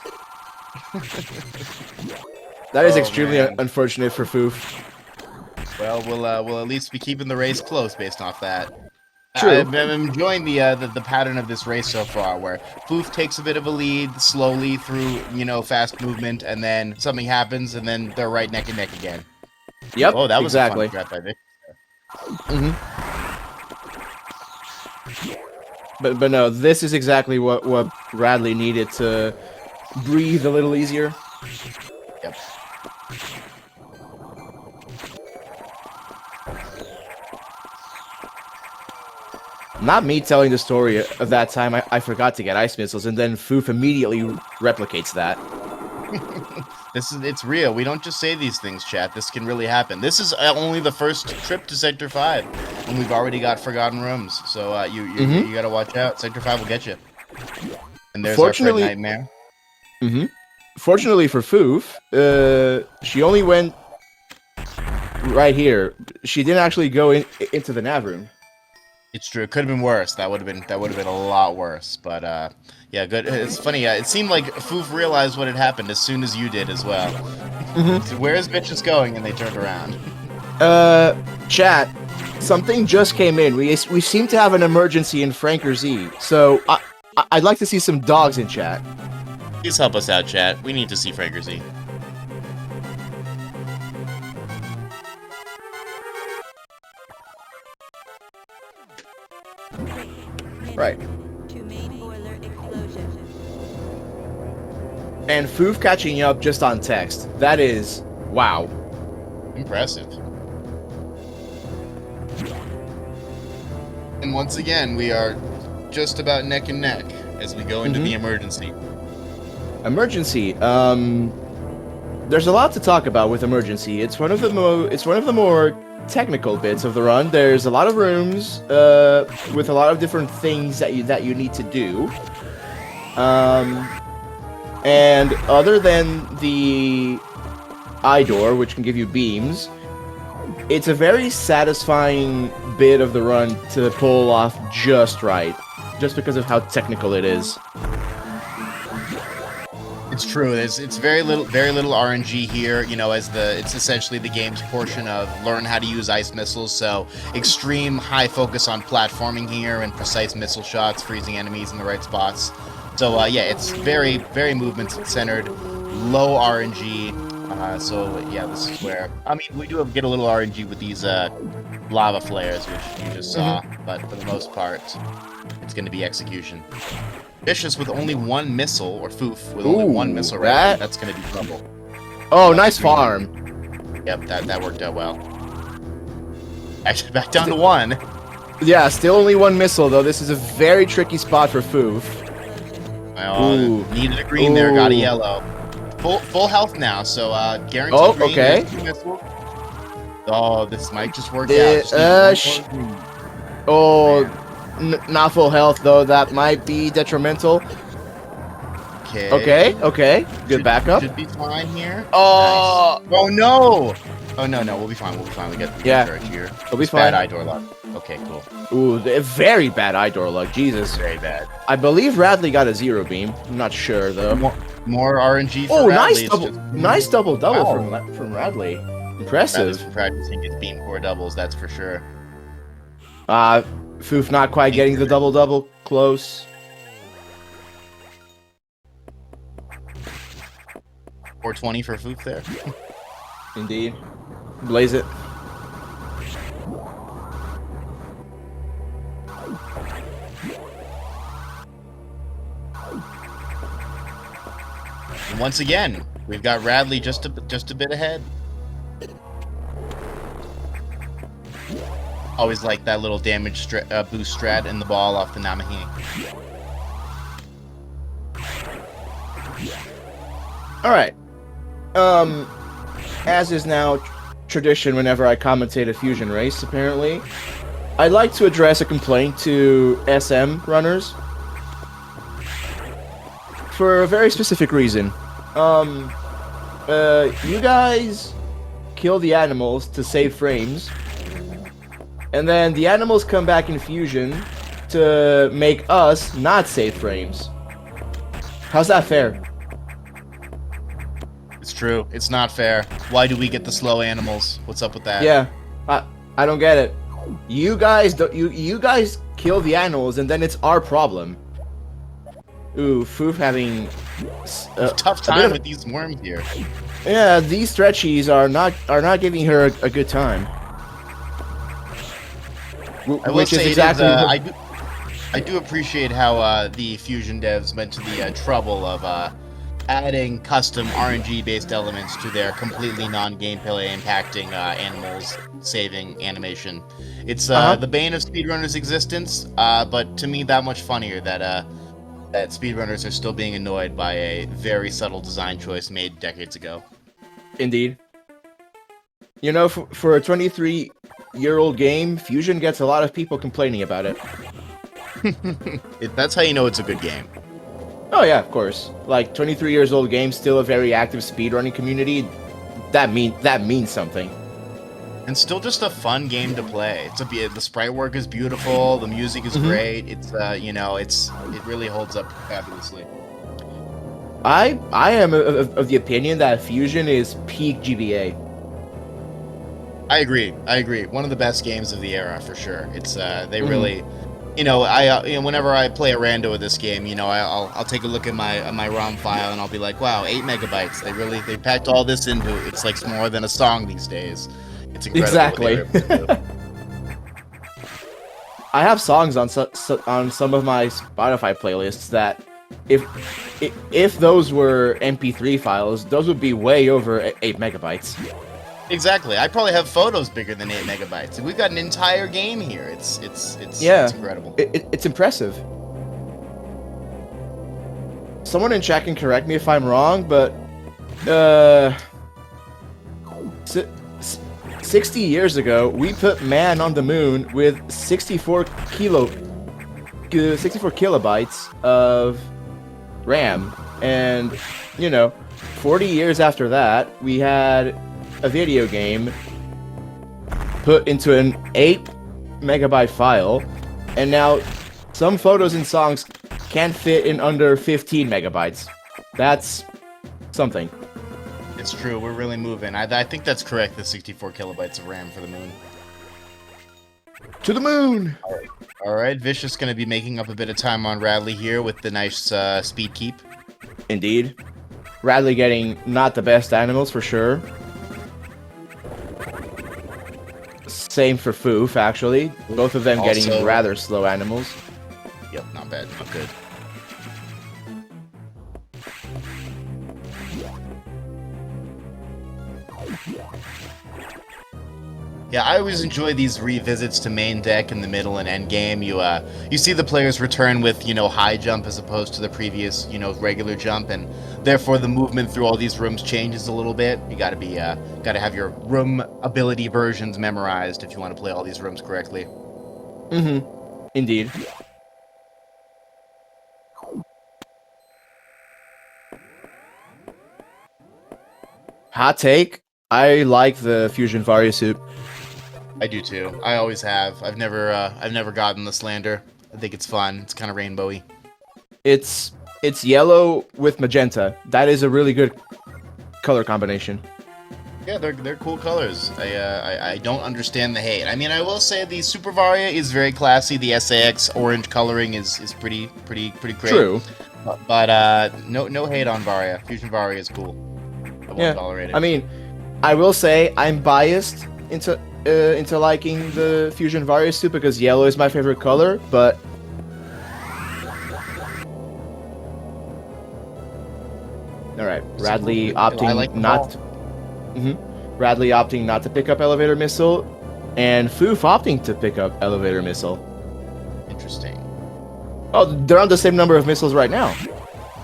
That is extremely unfortunate for Foof. Well, we'll at least be keeping the race close based off that. True. I'm enjoying the pattern of this race so far, where Foof takes a bit of a lead slowly through fast movement, and then something happens, and then they're right neck and neck again. Yep. Oh, that was exactly. a fun strat, I think. Mm-hmm. But no, this is exactly what Raddley needed to breathe a little easier. Yep. Not me telling the story of that time I forgot to get ice missiles, and then Foof immediately replicates that. It's real. We don't just say these things, chat. This can really happen. This is only the first trip to Sector 5, and we've already got Forgotten Rooms. So you gotta watch out. Sector 5 will get you. And there's our Fred Nightmare. Fortunately for Foof, she only went right here. She didn't actually go into the nav room. It's true. It could have been worse. That would have been a lot worse. But yeah, good. It's funny. It seemed like Foof realized what had happened as soon as you did as well. So where is bitches going? And they turned around. Chat. Something just came in. We seem to have an emergency in Franker Z. So I'd like to see some dogs in chat. Please help us out, chat. We need to see Franker Z. Right. And Foof catching up just on text. That is, wow. Impressive. And once again, we are just about neck and neck as we go into the emergency. Emergency. There's a lot to talk about with emergency. It's one of the more technical bits of the run. There's a lot of rooms with a lot of different things that you need to do. And other than the eye door, which can give you beams, it's a very satisfying bit of the run to pull off just right, just because of how technical it is. It's true. It's very little RNG here. You know, it's essentially the game's portion of learn how to use ice missiles. So extreme high focus on platforming here and precise missile shots, freezing enemies in the right spots. So yeah, it's very movement centered, low RNG. So yeah, this is where we do get a little RNG with these lava flares, which you just saw, but for the most part, it's going to be execution. Vicious with only one missile, or Foof with only one missile, right? That's going to be trouble. Oh, nice farm. Yep, that worked out well. Actually, back down to one. Yeah, still only one missile, though. This is a very tricky spot for Foof. Oh, needed a green there, got a yellow. Full health now, so guaranteed green. Okay. Oh, this might just work out. Not full health, though. That might be detrimental. Okay. Good backup. Should be fine here. Oh! Nice. Oh, no! Oh, no, we'll be fine. We get the charge here. We'll be fine. Bad eye door luck. Okay, cool. Ooh, very bad eye door luck. Jesus. Very bad. I believe Raddley got a zero beam. I'm not sure, though. More RNG for Raddley. Nice double from Raddley. Impressive. Raddley's from practicing his beam core doubles, that's for sure. Foof not quite getting the double close. 420 for Foof there. Indeed. Blaze it. And once again, we've got Raddley just a bit ahead. Always like that little damage boost strat in the ball off the Namahi. Alright. As is now tradition whenever I commentate a fusion race, apparently, I'd like to address a complaint to SM runners. For a very specific reason. You guys kill the animals to save frames. And then the animals come back in fusion to make us not save frames. How's that fair? It's true. It's not fair. Why do we get the slow animals? What's up with that? Yeah, I don't get it. You guys kill the animals, and then it's our problem. Ooh, Foof having tough time with these worms here. Yeah, these stretchies are not giving her a good time. Which is exactly. I I do appreciate how the Fusion devs went to the trouble of adding custom RNG-based elements to their completely non-gameplay impacting animals saving animation. It's the bane of speedrunners' existence, but to me that much funnier that speedrunners are still being annoyed by a very subtle design choice made decades ago. Indeed. You know, for a 23-year-old game, Fusion gets a lot of people complaining about it. That's how you know it's a good game. Oh yeah, of course. Like 23 years old game, still a very active speedrunning community. That means something. And still just a fun game to play. The sprite work is beautiful, the music is great. It's it really holds up fabulously. I am of the opinion that Fusion is peak GBA. I agree. One of the best games of the era for sure. It's they really, whenever I play a rando of this game, I'll take a look at my ROM file and I'll be like, wow, 8 megabytes. They packed all this into it. It's like more than a song these days. It's incredible. Exactly. I have songs on some of my Spotify playlists that if those were MP3 files, those would be way over 8 megabytes. Exactly. I probably have photos bigger than 8 megabytes. We've got an entire game here. It's incredible. It's impressive. Someone in chat can correct me if I'm wrong, but 60 years ago, we put man on the moon with 64 kilobytes of RAM, and 40 years after that, we had a video game put into an 8 megabyte file, and now some photos and songs can't fit in under 15 megabytes. That's something. It's true, we're really moving. I think that's correct, the 64 kilobytes of RAM for the moon. To the moon! Alright, Vicious gonna be making up a bit of time on Raddley here with the nice speed keep. Indeed. Raddley getting not the best animals for sure. Same for Foof, actually. Both of them Also, getting rather slow animals. Yep, not bad, not good. Yeah, I always enjoy these revisits to main deck in the middle and end game. You see the players return with, high jump as opposed to the previous, regular jump, and therefore the movement through all these rooms changes a little bit. You gotta have your room ability versions memorized if you want to play all these rooms correctly. Indeed. Hot take. I like the Fusion Varia suit. I do too. I always have. I've never gotten the slander. I think it's fun. It's kind of rainbowy. It's yellow with magenta. That is a really good color combination. Yeah, they're cool colors. I don't understand the hate. I mean, I will say the Super Varia is very classy. The SAX orange coloring is pretty great. True. But no hate on Varia. Fusion Varia is cool. I won't tolerate it. I mean, I will say I'm biased into liking the Fusion Varia suit because yellow is my favorite color, but alright, Raddley opting Raddley opting not to pick up elevator missile, and Foof opting to pick up elevator missile. Interesting. Oh, they're on the same number of missiles right now.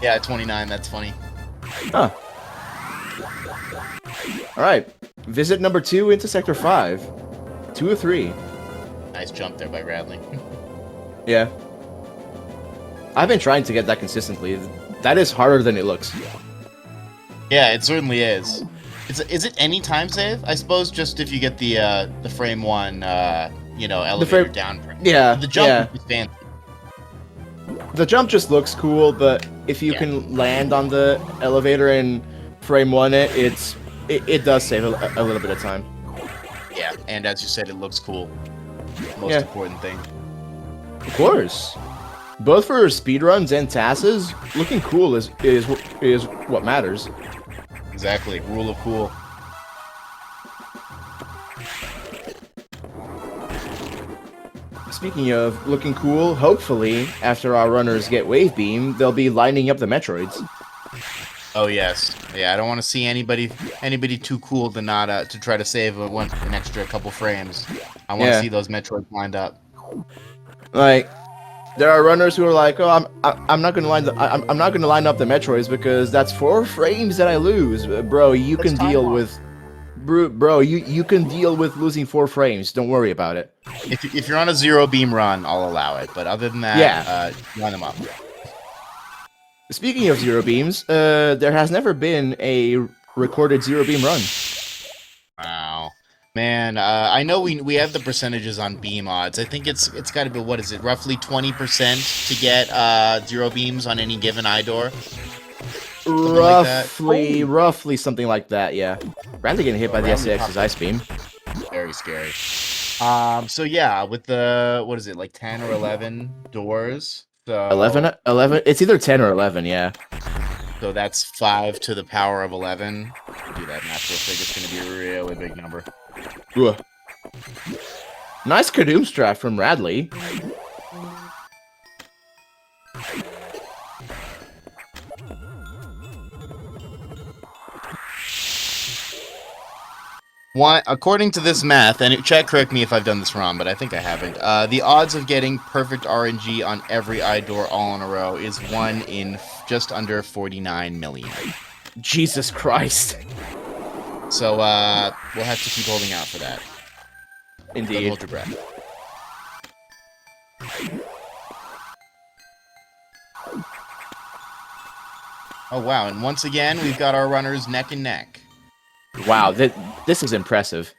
Yeah, 29, that's funny. Huh. Alright. Visit number 2 into Sector 5. 2 of 3. Nice jump there by Raddley. Yeah. I've been trying to get that consistently. That is harder than it looks. Yeah, it certainly is. Is it any time save? I suppose just if you get the frame 1, elevator down frame. Yeah. The jump is fancy. The jump just looks cool, but if you can land on the elevator and frame 1 it does save a little bit of time. Yeah, and as you said, it looks cool. Most important thing. Of course. Both for speedruns and TASes, looking cool is what matters. Exactly. Rule of cool. Speaking of looking cool, hopefully after our runners get wave beam, they'll be lining up the Metroids. Oh yes, yeah. I don't want to see anybody too cool to not to try to save an extra couple frames. I want to see those Metroids lined up. Like, there are runners who are like, "Oh, I'm not gonna I'm not gonna line up the Metroids because that's 4 frames that I lose, bro. You can deal with, bro. You can deal with losing 4 frames. Don't worry about it. If you're on a 0 beam run, I'll allow it. But other than that, line them up. Speaking of 0 beams, there has never been a recorded 0 beam run. Wow. Man, I know we have the percentages on beam odds. I think it's got to be, what is it, roughly 20% to get 0 beams on any given eye door? Roughly something like that, yeah. Raddley getting hit by the SCX's ice beam. Very scary. So yeah, with the, what is it, like 10 or 11 doors? So 11? It's either 10 or 11, yeah. So that's 5 to the power of 11. Do that math real quick. It's going to be a really big number. Ugh. Nice Kadoom strat from Raddley. According to this math, and chat, correct me if I've done this wrong, but I think I haven't. The odds of getting perfect RNG on every eye door all in a row is 1 in just under 49 million. Jesus Christ. So we'll have to keep holding out for that. Indeed. Hold your breath. Oh wow! And once again, we've got our runners neck and neck. Wow, this is impressive.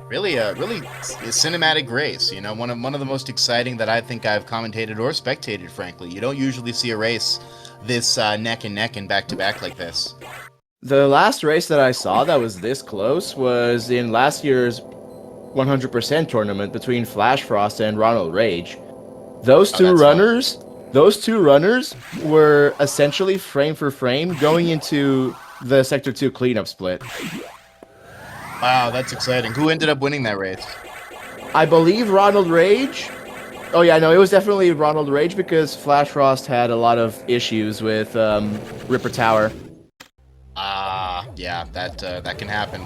Really cinematic race. You know, one of the most exciting that I think I've commentated or spectated. Frankly, you don't usually see a race this neck and neck and back to back like this. The last race that I saw that was this close was in last year's 100% tournament between Flash Frost and Ronald Rage. Those two runners were essentially frame for frame going into the Sector 2 cleanup split. Wow, that's exciting. Who ended up winning that race? I believe Ronald Rage. Oh yeah, no, it was definitely Ronald Rage because Flash Frost had a lot of issues with Ripper Tower. Yeah, that can happen.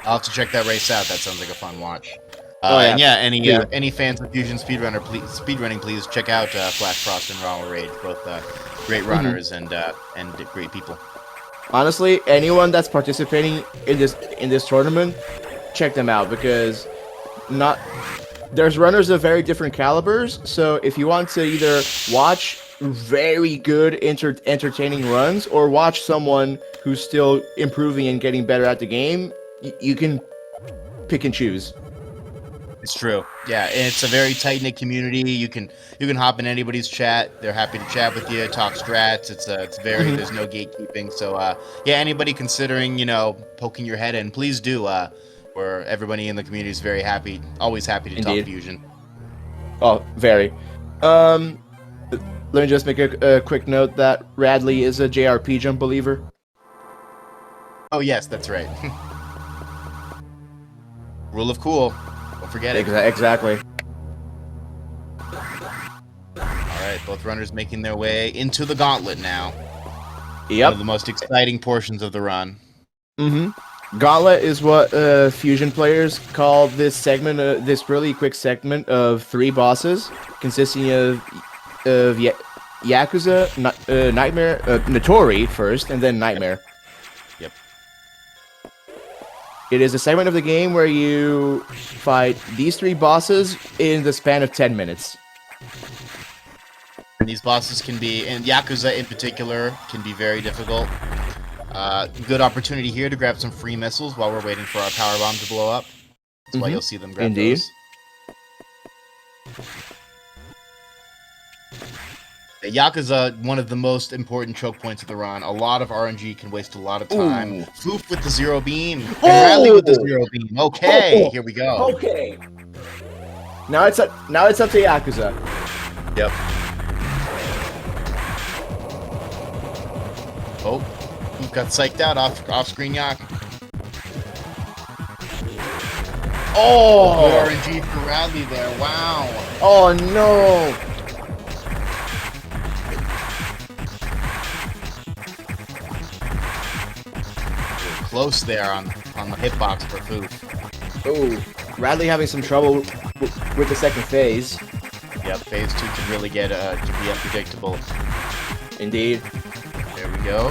I'll have to check that race out. That sounds like a fun watch. Yeah. And yeah, any fans of Fusion speedrunning, please check out Flash Frost and Ronald Rage, both great runners and great people. Honestly, anyone that's participating in this tournament, check them out because there's runners of very different calibers. So if you want to either watch very good entertaining runs or watch someone who's still improving and getting better at the game, you can pick and choose. It's true. Yeah, it's a very tight-knit community. You can hop in anybody's chat. They're happy to chat with you, talk strats. It's very there's no gatekeeping. So yeah, anybody considering, poking your head in, please do. Where everybody in the community is very happy, always happy to talk Fusion. Oh, very. Let me just make a quick note that Raddley is a JRP jump believer. Oh yes, that's right. Rule of cool. Don't forget it. Exactly. Alright, both runners making their way into the gauntlet now. Yep. One of the most exciting portions of the run. Gauntlet is what Fusion players call this segment, this really quick segment of 3 bosses, consisting of Yakuza, Nightmare, Notori first, and then Nightmare. Yep. It is a segment of the game where you fight these 3 bosses in the span of 10 minutes. And these bosses can be, and Yakuza in particular, can be very difficult. Good opportunity here to grab some free missiles while we're waiting for our power bomb to blow up. That's why you'll see them grab those. Yakuza, one of the most important choke points of the run. A lot of RNG can waste a lot of time. Foof with the 0 beam. And Raddley with the 0 beam. Okay, here we go. Okay. Now it's up to Yakuza. Yep. Oh, Foof got psyched out off screen Yak. Oh! Good RNG for Raddley there. Wow. Oh no! Close there on the hitbox for Foof. Oh, Raddley having some trouble with the second phase. Yep, phase 2 can really get to be unpredictable. Indeed. There we go.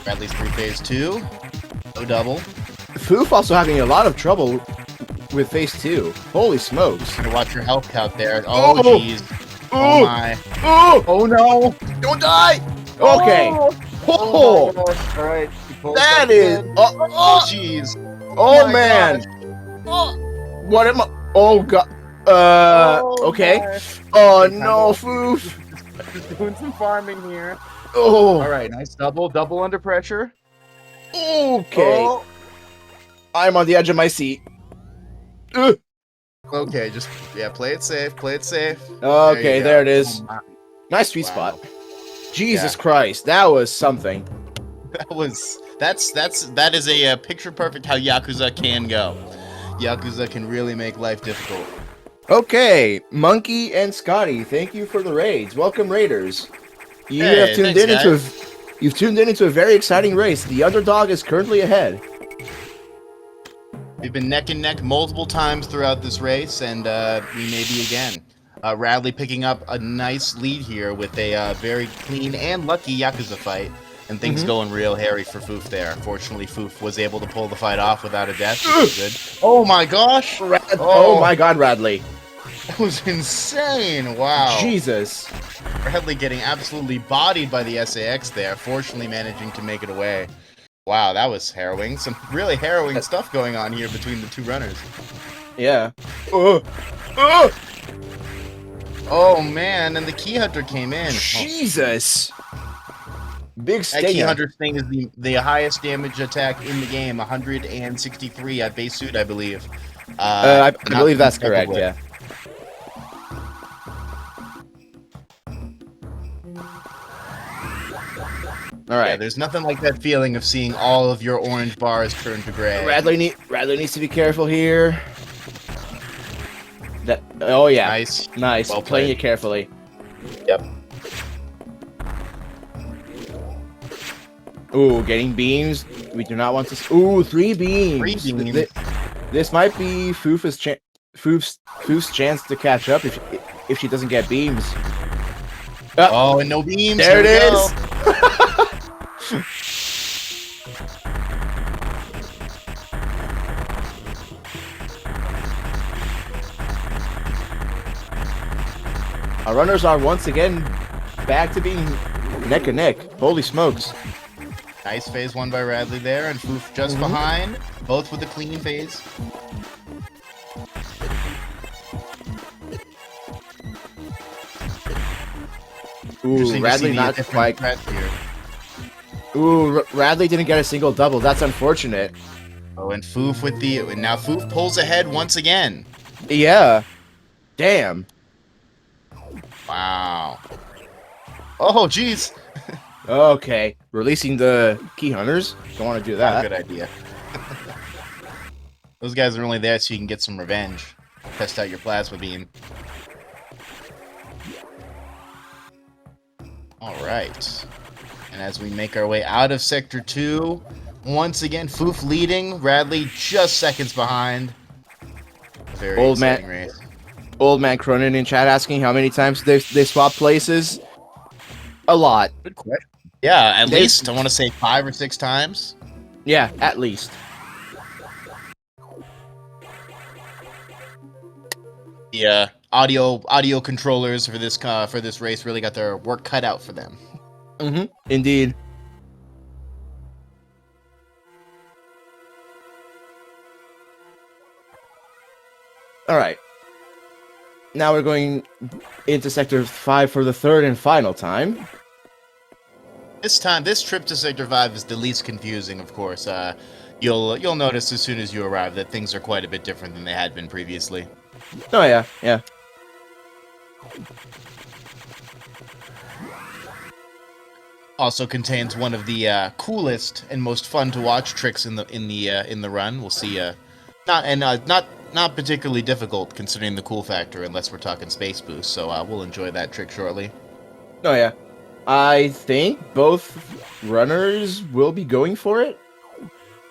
Raddley's through phase 2. No double. Foof also having a lot of trouble with phase 2. Holy smokes. Better watch your health count there. Oh, jeez. Oh, Oh, my. Oh! Oh, no. Don't die! Okay. Oh! All right. That is... Oh, Oh, jeez. oh my man. gosh. What am I... Oh, God. Okay. Gosh. Oh, no, Foof. Just doing some farming here. Oh, All right, nice double under pressure. okay. Oh, I'm on the edge of my seat. Ugh. Okay, just, play it safe, Okay, you there go. it is. Oh, my. Nice sweet Wow. spot. Jesus Yeah. Christ, that was something. That is a picture perfect how Yakuza can go. Yakuza can really make life difficult. Okay, Monkey and Scotty, thank you for the raids. Welcome, Raiders. You Hey, have tuned thanks, you've tuned in into a very exciting race. The underdog is currently ahead. We've been neck and neck multiple times throughout this race, and we may be again. Raddley picking up a nice lead here with a very clean and lucky Yakuza fight, and things going real hairy for Foof there. Fortunately, Foof was able to pull the fight off without a death, which is good. Oh my gosh! Oh my God, Raddley. That was insane! Wow. Jesus. Raddley getting absolutely bodied by the SAX there, fortunately managing to make it away. Wow, that was harrowing. Some really harrowing stuff going on here between the two runners. Yeah. Oh man, and the Key Hunter came in. Jesus. Big That Key stinger. Hunter thing is the highest damage attack in the game, 163 at base suit, I believe. I not believe that's to be correct, with. yeah. All Yeah, right. there's nothing like that feeling of seeing all of your orange bars turn to gray. Raddley needs to be careful here. Oh yeah. Nice. Nice. Well Playing played. it carefully. Yep. Ooh, getting beams. We do not want to. Ooh, 3 beams. 3 beams. This might be Foof's chance to catch up if she doesn't get beams. Oh, and no beams. There it Here we go. is. Our runners are once again back to being neck and neck. Holy smokes. Nice phase 1 by Raddley there, and Foof just behind, both with a clean phase. Ooh, Interesting to see Raddley the not different quite. threats here. Ooh, Raddley didn't get a single double. That's unfortunate. Oh, and Foof with the... And now Foof pulls ahead once again. Yeah. Damn. Wow. Oh, jeez. Okay. Releasing the key hunters. Don't want to do Not a that. good idea. Those guys are only there so you can get some revenge. Test out your plasma beam. Alright. And as we make our way out of Sector 2, once again, Foof leading, Raddley just seconds behind. A very Old man- exciting race. Old man Cronin in chat asking how many times they swap places. A lot. Good question. Yeah, at They- least, I want to say 5 or 6 times. Yeah, at least. The audio controllers for this race really got their work cut out for them. Mm-hmm. Indeed. All right. Now we're going into Sector 5 for the third and final time. This trip to Sector 5 is the least confusing, of course. You'll notice as soon as you arrive that things are quite a bit different than they had been previously. Oh, yeah, yeah. Also contains one of the coolest and most fun to watch tricks in the run. We'll see a Not particularly difficult considering the cool factor, unless we're talking space boost. So we'll enjoy that trick shortly. Oh yeah, I think both runners will be going for it.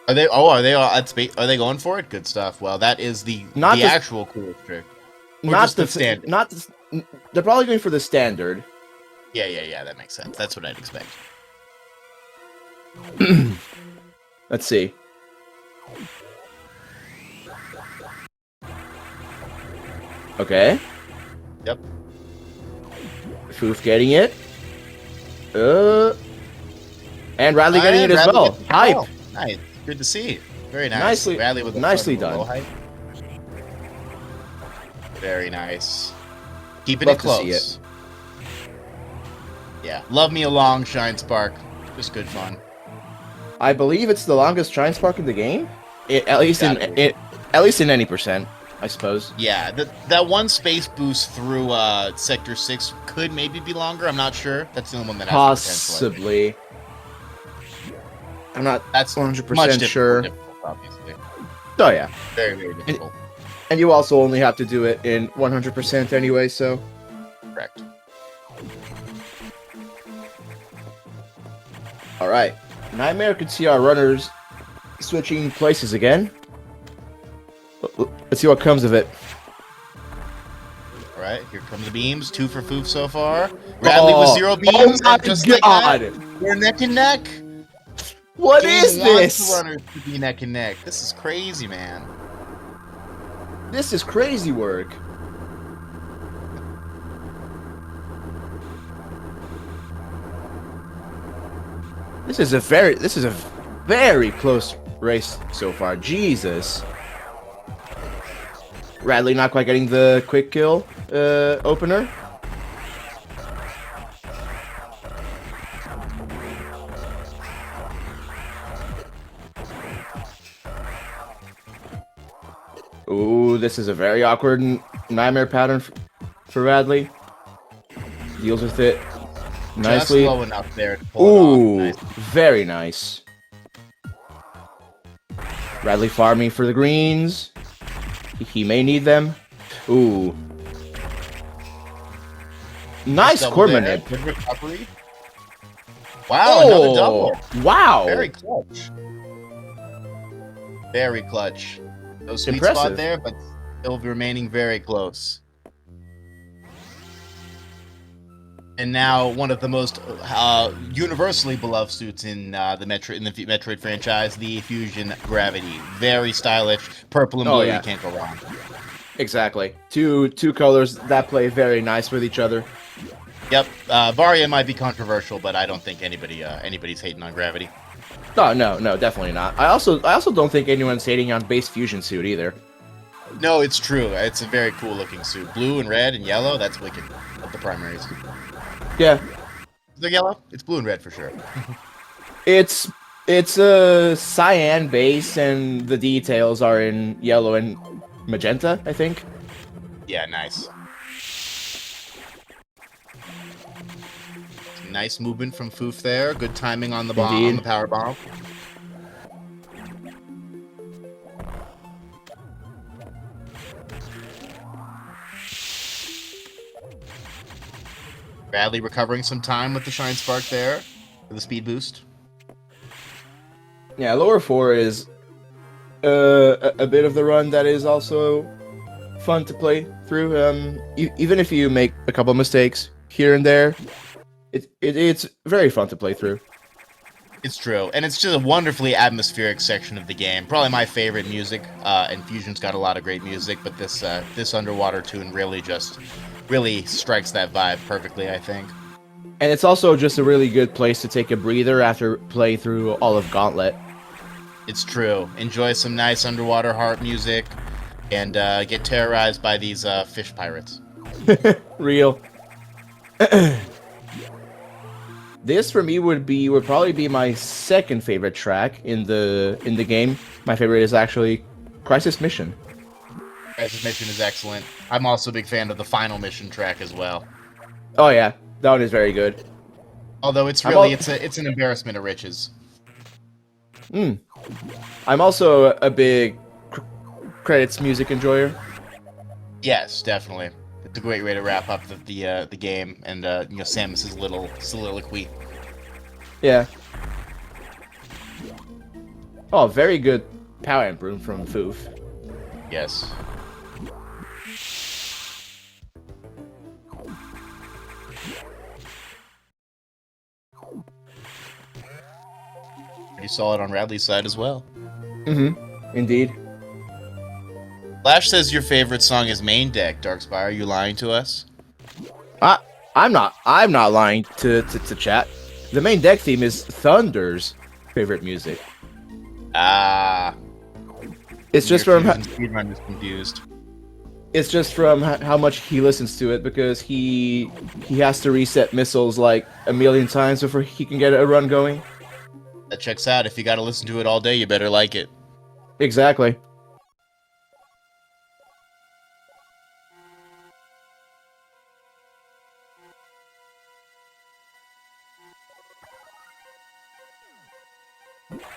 Are they? Oh, are they all at space? Are they going for it? Good stuff. Well, that is the actual coolest trick. Or not just the standard. Not they're probably going for the standard. Yeah. That makes sense. That's what I'd expect. Let's see. Okay. Yep. Foof getting it. And Raddley getting it as well. Hype. Oh, nice. Good to see. Very nice. Nicely done. Hype. Very nice. Keeping Love it close. to see it. Yeah. Love me a long Shine Spark. Just good fun. I believe it's the longest Shine Spark in the game. At least in any percent, I suppose. Yeah, that one space boost through Sector 6 could maybe be longer. I'm not sure. That's the only one that has potential. Possibly. I'm not That's 100% sure. Difficult, obviously. Oh yeah. Very, very difficult. And you also only have to do it in 100% anyway, so. Correct. Alright. Nightmare could see our runners switching places again. Let's see what comes of it. Alright, here come the beams. 2 for Foof so far. Raddley with 0 beams. Oh my just god! like that, we're neck and neck. What Game is wants this? the runners to be neck and neck. This is crazy, man. This is crazy work. This is a very close race so far. Jesus. Raddley not quite getting the quick kill opener. Ooh, this is a very awkward nightmare pattern for Raddley. Deals with it nicely. Just low enough there to pull it Ooh, off. Nice. very nice. Raddley farming for the greens. He may need them. Ooh. Nice corner nip. Good recovery. Wow, another double. Wow. Very clutch. Very clutch. No sweet Impressive. spot there, but still remaining very close. And now one of the most universally beloved suits in the Metroid franchise, the Fusion Gravity. Very stylish, purple and blue. Yeah. You can't go wrong. Exactly. Two colors that play very nice with each other. Yep. Varia might be controversial, but I don't think anybody's hating on Gravity. Oh, no, definitely not. I also don't think anyone's hating on base Fusion suit either. No, it's true. It's a very cool looking suit. Blue and red and yellow. That's wicked. Of the primaries. Yeah. The yellow? It's blue and red for sure. It's a cyan base, and the details are in yellow and magenta, I think. Yeah, nice. Nice movement from Foof there. Good timing on the bomb, on the power bomb. Raddley recovering some time with the Shine Spark there for the speed boost. Yeah, lower 4 is a bit of the run that is also fun to play through. Even if you make a couple mistakes here and there, it's very fun to play through. It's true, and it's just a wonderfully atmospheric section of the game. Probably my favorite music, and Fusion's got a lot of great music, but this underwater tune really strikes that vibe perfectly, I think. And it's also just a really good place to take a breather after play through all of Gauntlet. It's true. Enjoy some nice underwater harp music, and get terrorized by these fish pirates. Real. This for me would probably be my second favorite track in the game. My favorite is actually Crisis Mission. Crisis Mission is excellent. I'm also a big fan of the final mission track as well. Oh yeah, that one is very good. Although it's really it's an embarrassment of riches. I'm also a big credits music enjoyer. Yes, definitely. It's a great way to wrap up the game and Samus's little soliloquy. Yeah. Oh, very good power amp room from Foof. Yes. Pretty solid on Raddley's side as well. Mm-hmm. Indeed. Flash says your favorite song is Main Deck. Darkspire, are you lying to us? I'm not lying to chat. The main deck theme is Thunder's favorite music. Ah. It's just from Speedrun is confused. it's just from how much he listens to it, because he has to reset missiles like a million times before he can get a run going. That checks out. If you gotta listen to it all day, you better like it. Exactly.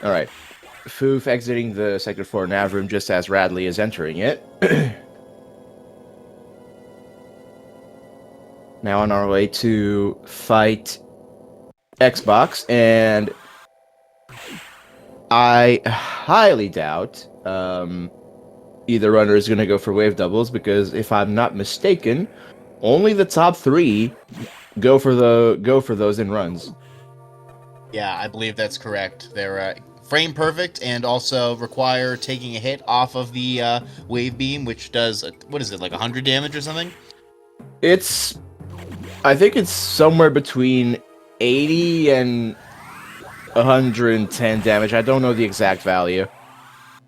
Alright. Foof exiting the Sector 4 nav room just as Raddley is entering it. Now on our way to fight Xbox, and I highly doubt either runner is going to go for wave doubles, because if I'm not mistaken, only the top 3 go for those in runs. Yeah, I believe that's correct. They're frame perfect and also require taking a hit off of the wave beam, which does, what is it, like 100 damage or something? I think it's somewhere between 80 and 110 damage. I don't know the exact value.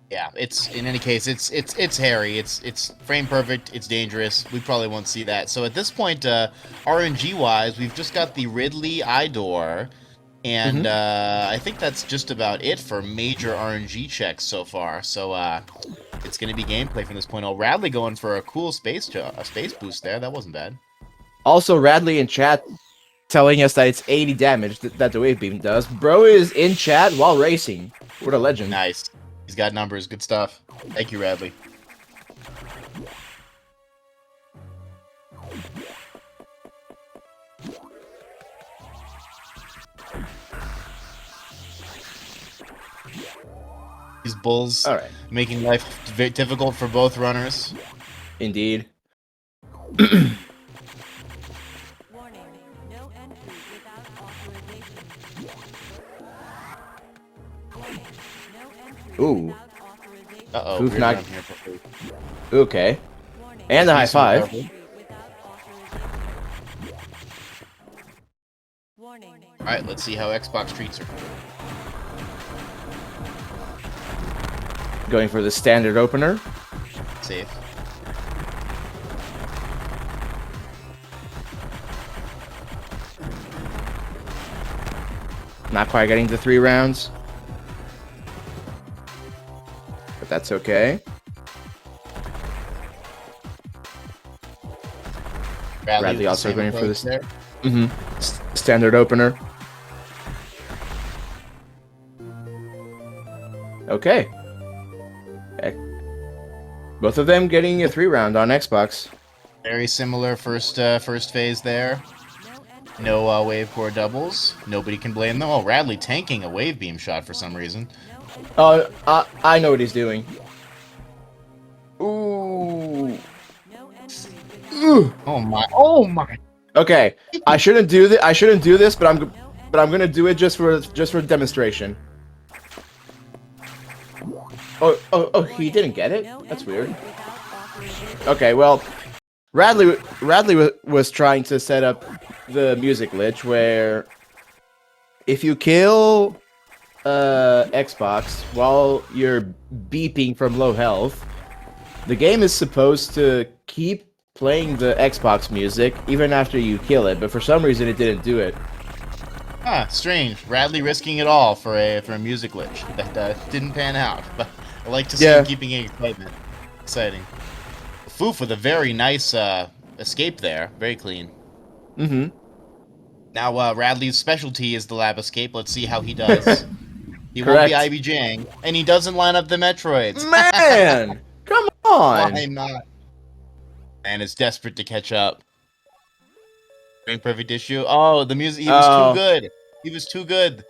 Yeah, it's in any case, it's hairy. It's frame perfect. It's dangerous. We probably won't see that. So at this point, RNG wise, we've just got the Ridley Idor, and I think that's just about it for major RNG checks so far. So it's going to be gameplay from this point on. Raddley going for a cool space boost there. That wasn't bad. Also, Raddley in chat telling us that it's 80 damage that the wave beam does. Bro is in chat while racing. What a legend. Nice. He's got numbers. Good stuff. Thank you, Raddley. These bulls making life very difficult for both runners. Indeed. Warning, no entry without authorization. Warning, no entry Ooh. without authorization. Uh-oh. Foof weird knocked- run here for Foof. Okay. Warning, And the high Decent five. level. entry without authorization. Warning. Alright, let's see how Xbox treats her. Going for the standard opener. Safe. Not quite getting the 3 rounds. But that's okay. Raddley with also the same going for approach this- there. Standard opener. Okay. Both of them getting a 3 round on Xbox. Very similar first phase there. No wave core doubles. Nobody can blame them. Oh, Raddley tanking a wave beam shot for some reason. Oh, I know what he's doing. Ooh. No entry without Oh my. Okay, I shouldn't do this. But I'm gonna do it just for demonstration. Oh, he didn't get it. no That's entry weird. without authorization. Okay, well, Raddley was trying to set up the music glitch where if you kill Xbox while you're beeping from low health, the game is supposed to keep playing the Xbox music even after you kill it, but for some reason it didn't do it. Ah, strange. Raddley risking it all for a music glitch that didn't pan out. But I like to see him keeping it exciting. Foof with a very nice escape there. Very clean. Mm-hmm. Now, Raddley's specialty is the lab escape. Let's see how he does. He Correct. won't be IBJing, and he doesn't line up the Metroids. Man! Come on. Why not? And is desperate to catch up. Doing perfect issue. Oh, the music. He was Oh. too good. He was too good.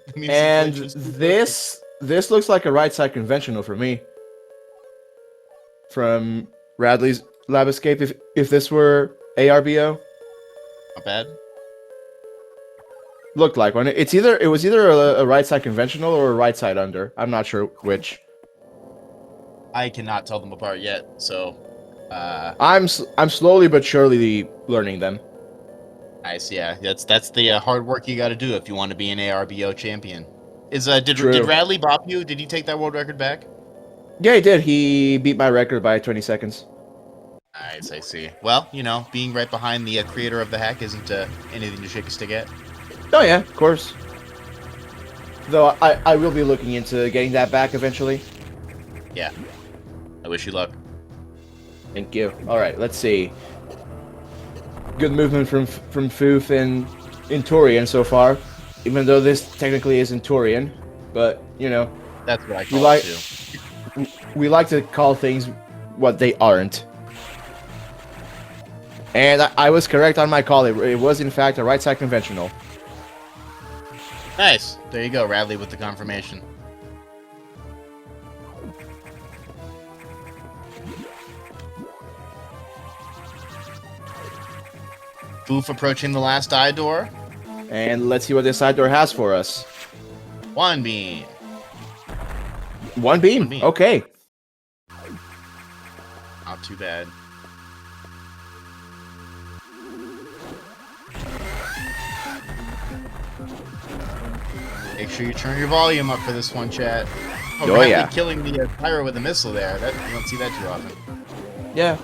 The music And glitch was too good. this looks like a right side conventional for me. From Raddley's Lab Escape, if this were ARBO, Not bad. looked like one. It was either a right side conventional or a right side under. I'm not sure which. I cannot tell them apart yet. So, I'm slowly but surely learning them. nice. Yeah, that's the hard work you got to do if you want to be an ARBO champion. Did True. Raddley bop you? Did he take that world record back? Yeah, he did. He beat my record by 20 seconds. Nice, I see. Well, being right behind the creator of the hack isn't anything to shake a stick at. Oh yeah, of course. Though I will be looking into getting that back eventually. Yeah. I wish you luck. Thank you. All right, let's see. Good movement from Foof in Torian so far, even though this technically isn't Torian, but That's what I call like- it too. we like to call things what they aren't. And I was correct on my call. It was in fact a right side conventional. Nice. There you go, Raddley with the confirmation. Foof approaching the last eye door. And let's see what this side door has for us. One beam. One beam. One beam. Okay. Not too bad. Make sure you turn your volume up for this one, chat. Oh, Raddley yeah. killing the pyro with a missile there. You don't see that too often. Yeah.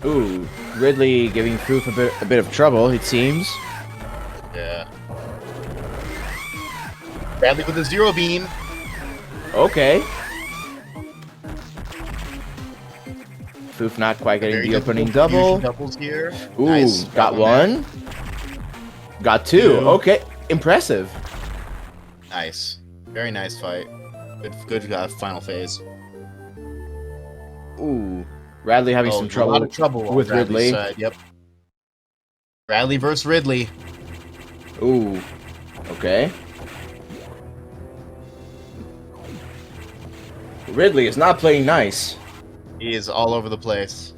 Ooh, Ridley giving Foof a bit of trouble, it seems. Yeah. Raddley with a zero beam. Okay. Foof not quite getting Very the opening difficult double. fusion doubles here. Ooh, Nice. got there. one. Got two. Two. Okay, impressive. Nice. Very nice fight. Good final phase. Ooh, Raddley having some A lot of trouble with on Raddley's Ridley. side, yep. Raddley versus Ridley. Ooh, okay. Ridley is not playing nice. He is all over the place.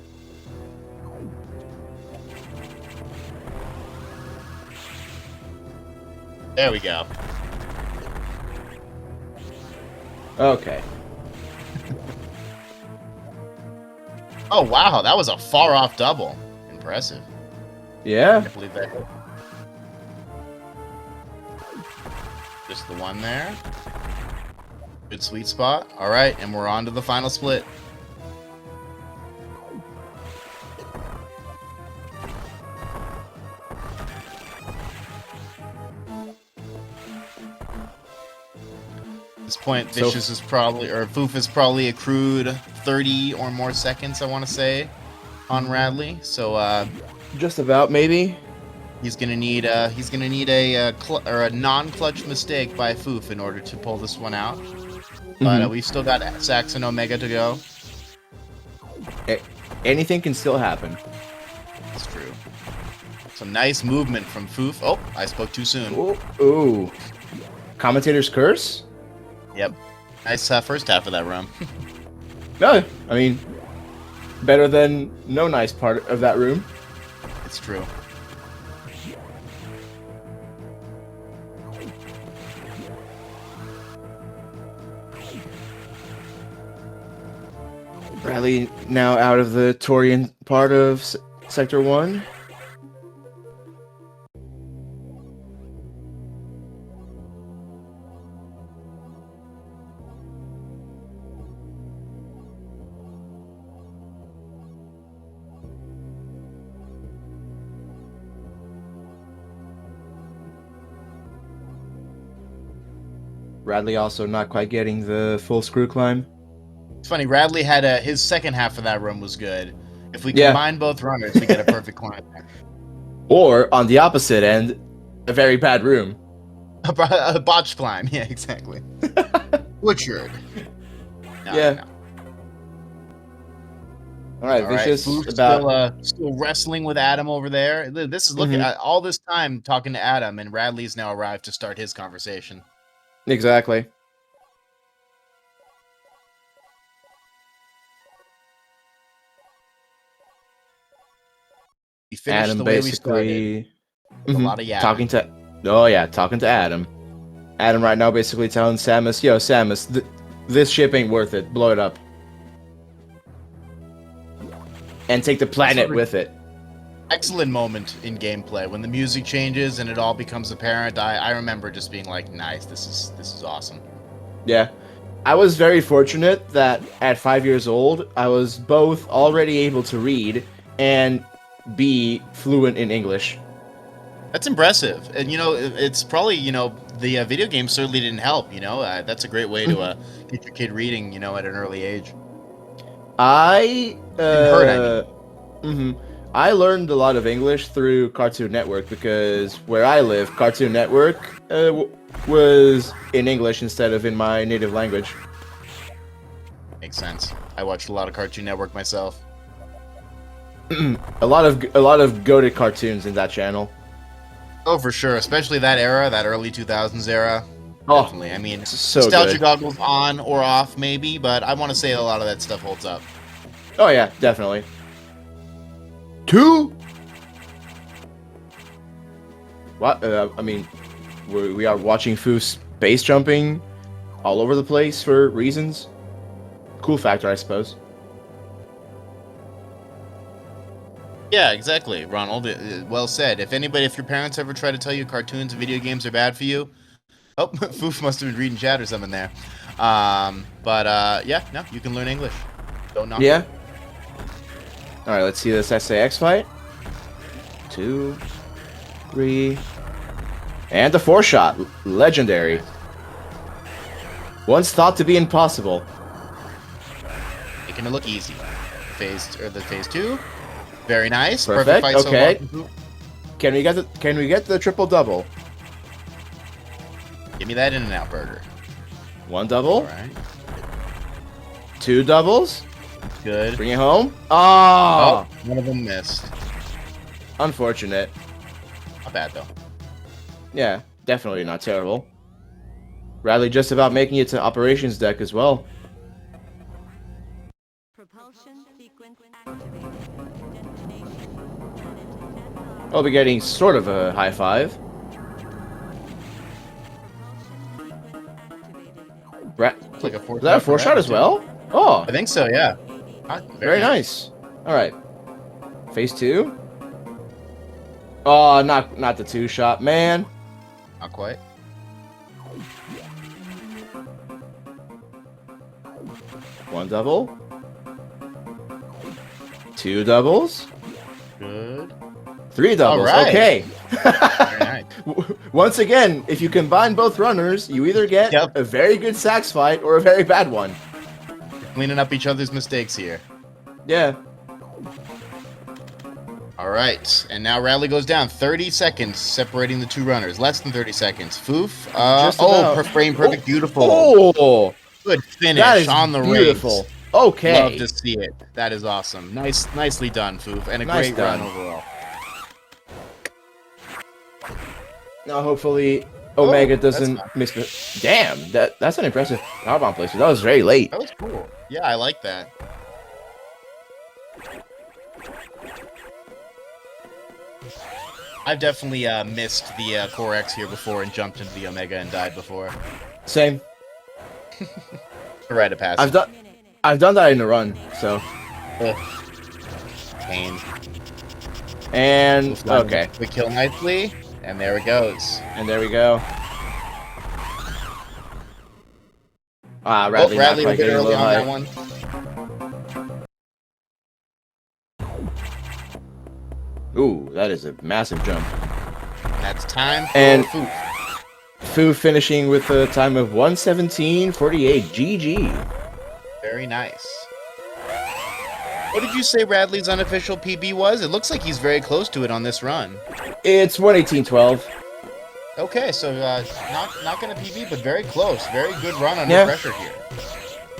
There we go. Okay. Oh wow, that was a far off double. Impressive. Yeah. Can't believe that hit. Just the one there. Good sweet spot. Alright, and we're on to the final split. At this point, So- Vicious is probably, or Foof has probably accrued 30 or more seconds, I want to say, on Raddley. So, Just about, maybe. he's gonna need a non-clutch mistake by Foof in order to pull this one out. But Mhm. we've still got Sax and Omega to go. Anything can still happen. That's true. Some nice movement from Foof. Oh, I spoke too soon. Ooh. Commentator's curse? Yep. Nice first half of that room. No, I mean, better than no nice part of that room. It's true. Bradley now out of the Torian part of Sector 1. Bradley also not quite getting the full screw climb. It's funny, Raddley had his second half of that run was good. If we Yeah. combine both runners, we get a perfect climb. Or, on the opposite end, a very bad room. A botched climb, yeah, exactly. Butchered. No, Yeah. no. All right, All right, Vicious Foof's about. still wrestling with Adam over there. This is looking at all this time talking to Adam, and Raddley's now arrived to start his conversation. Exactly. We finished Adam the way we started. basically With a lot of yapping. talking to. Oh yeah, talking to Adam. Adam right now basically telling Samus, "Yo, Samus, this ship ain't worth it. Blow it up, and take the planet with it." Excellent moment in gameplay when the music changes and it all becomes apparent. I remember just being like, "Nice, this is awesome." Yeah. I was very fortunate that at 5 years old, I was both already able to read and be fluent in English. That's impressive, and it's probably the video game certainly didn't help. That's a great way to get your kid reading. At an early age. I hurt, I learned a lot of English through Cartoon Network because where I live, Cartoon Network was in English instead of in my native language. Makes sense. I watched a lot of Cartoon Network myself. a lot of goated cartoons in that channel. Oh, for sure, especially that era, that early 2000s era. Oh, Definitely. I mean, so nostalgia good. goggles on or off, maybe, but I want to say a lot of that stuff holds up. Oh yeah, definitely. 2. What? I mean, we are watching Foof's base jumping all over the place for reasons. Cool factor, I suppose. Yeah, exactly, Ronald. Well said. If your parents ever try to tell you cartoons and video games are bad for you, oh, Foof must have been reading chat or something there. Yeah, no, you can learn English. Don't knock Yeah. it. All right, let's see this SAX fight. 2, 3, and the 4-shot, legendary. Once thought to be impossible. Making it look easy. Phase 2. Very nice. Perfect. fight Okay. so far. Can we get the triple double? Give me that In-N-Out burger. 1 double, All right. 2 doubles. Good. Bring it home. Oh, Oh, one of them missed. unfortunate. Not bad though. Yeah, definitely not terrible. Raddley just about making it to operations deck as well. Propulsion sequence activated. Destination planet I'll be getting sort of a high five. It's like a Is that a 4-shot as well? Oh, I think so. Yeah. very nice. All right. Phase 2. Oh, not the 2-shot, man. Not quite. One double. 2 doubles. Good. 3 doubles. All right. Okay. Very nice. Once again, if you combine both runners, you either get Yep. a very good sax fight or a very bad one. Cleaning up each other's mistakes here. Yeah. All right, and now Raddley goes down. 30 seconds separating the two runners. Less than 30 seconds. Foof. Just about. Frame perfect. Beautiful. Oh, Good finish that is on the beautiful. rings. Okay. Love to see it. That is awesome. Nicely done, Foof, and a Nice great done. run overall. Now, hopefully, Omega that's doesn't not- miss the. Damn, that's an impressive powerbomb placement. That was very late. That was cool. Yeah, I like that. I've definitely missed the Core X here before and jumped into the Omega and died before. Same. A rite of passage. I've done that in a run. So, Pain. and okay, We kill nicely, and there it goes. and there we go. Ah, Raddley, not Raddley a quite bit getting a early little on high. that one. Ooh, that is a massive jump. That's time for And- Foof. Fu finishing with a time of 1:17:48. GG. Very nice. What did you say Raddley's unofficial PB was? It looks like he's very close to it on this run. It's 1:18:12. Okay, so not gonna PB, but very close. Very good run under Yeah. pressure here.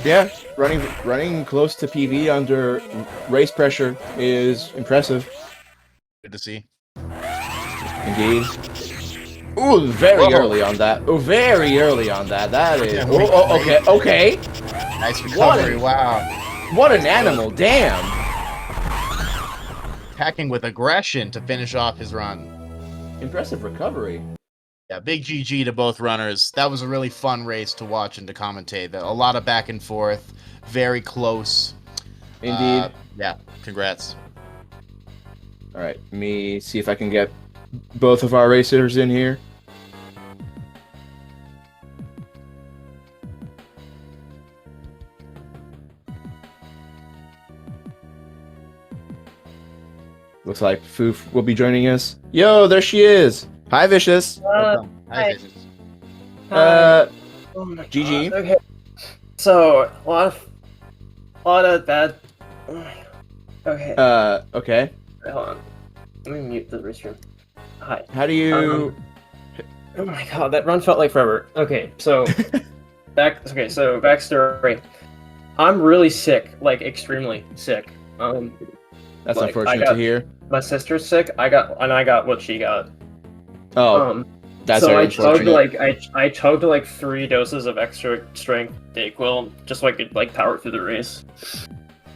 Yeah, running close to PB under race pressure is impressive. Good to see. Indeed. Ooh, very Whoa. early on that. Oh, very early on that. That is. Yeah, Oh, okay, okay. Nice recovery. Wow. What an animal! Damn. Attacking with aggression to finish off his run. Impressive recovery. Yeah, big GG to both runners. That was a really fun race to watch and to commentate. A lot of back and forth, very close. Indeed. Yeah, congrats. All right, let me see if I can get both of our racers in here. Looks like Foof will be joining us. Yo, there she is. Hi, Vicious. Welcome. Hi, hi. Vicious. Oh my GG. God. Okay. So a lot of bad. Okay. Okay. Hold on. Let me mute the restroom. Hi. How do you? Oh my God, that run felt like forever. Okay, so backstory. I'm really sick, like extremely sick. That's like, unfortunate to hear. My sister's sick. I got what she got. Oh, that's so very I chugged unfortunate. I chugged like 3 doses of extra strength Dayquil just so I could like power through the race.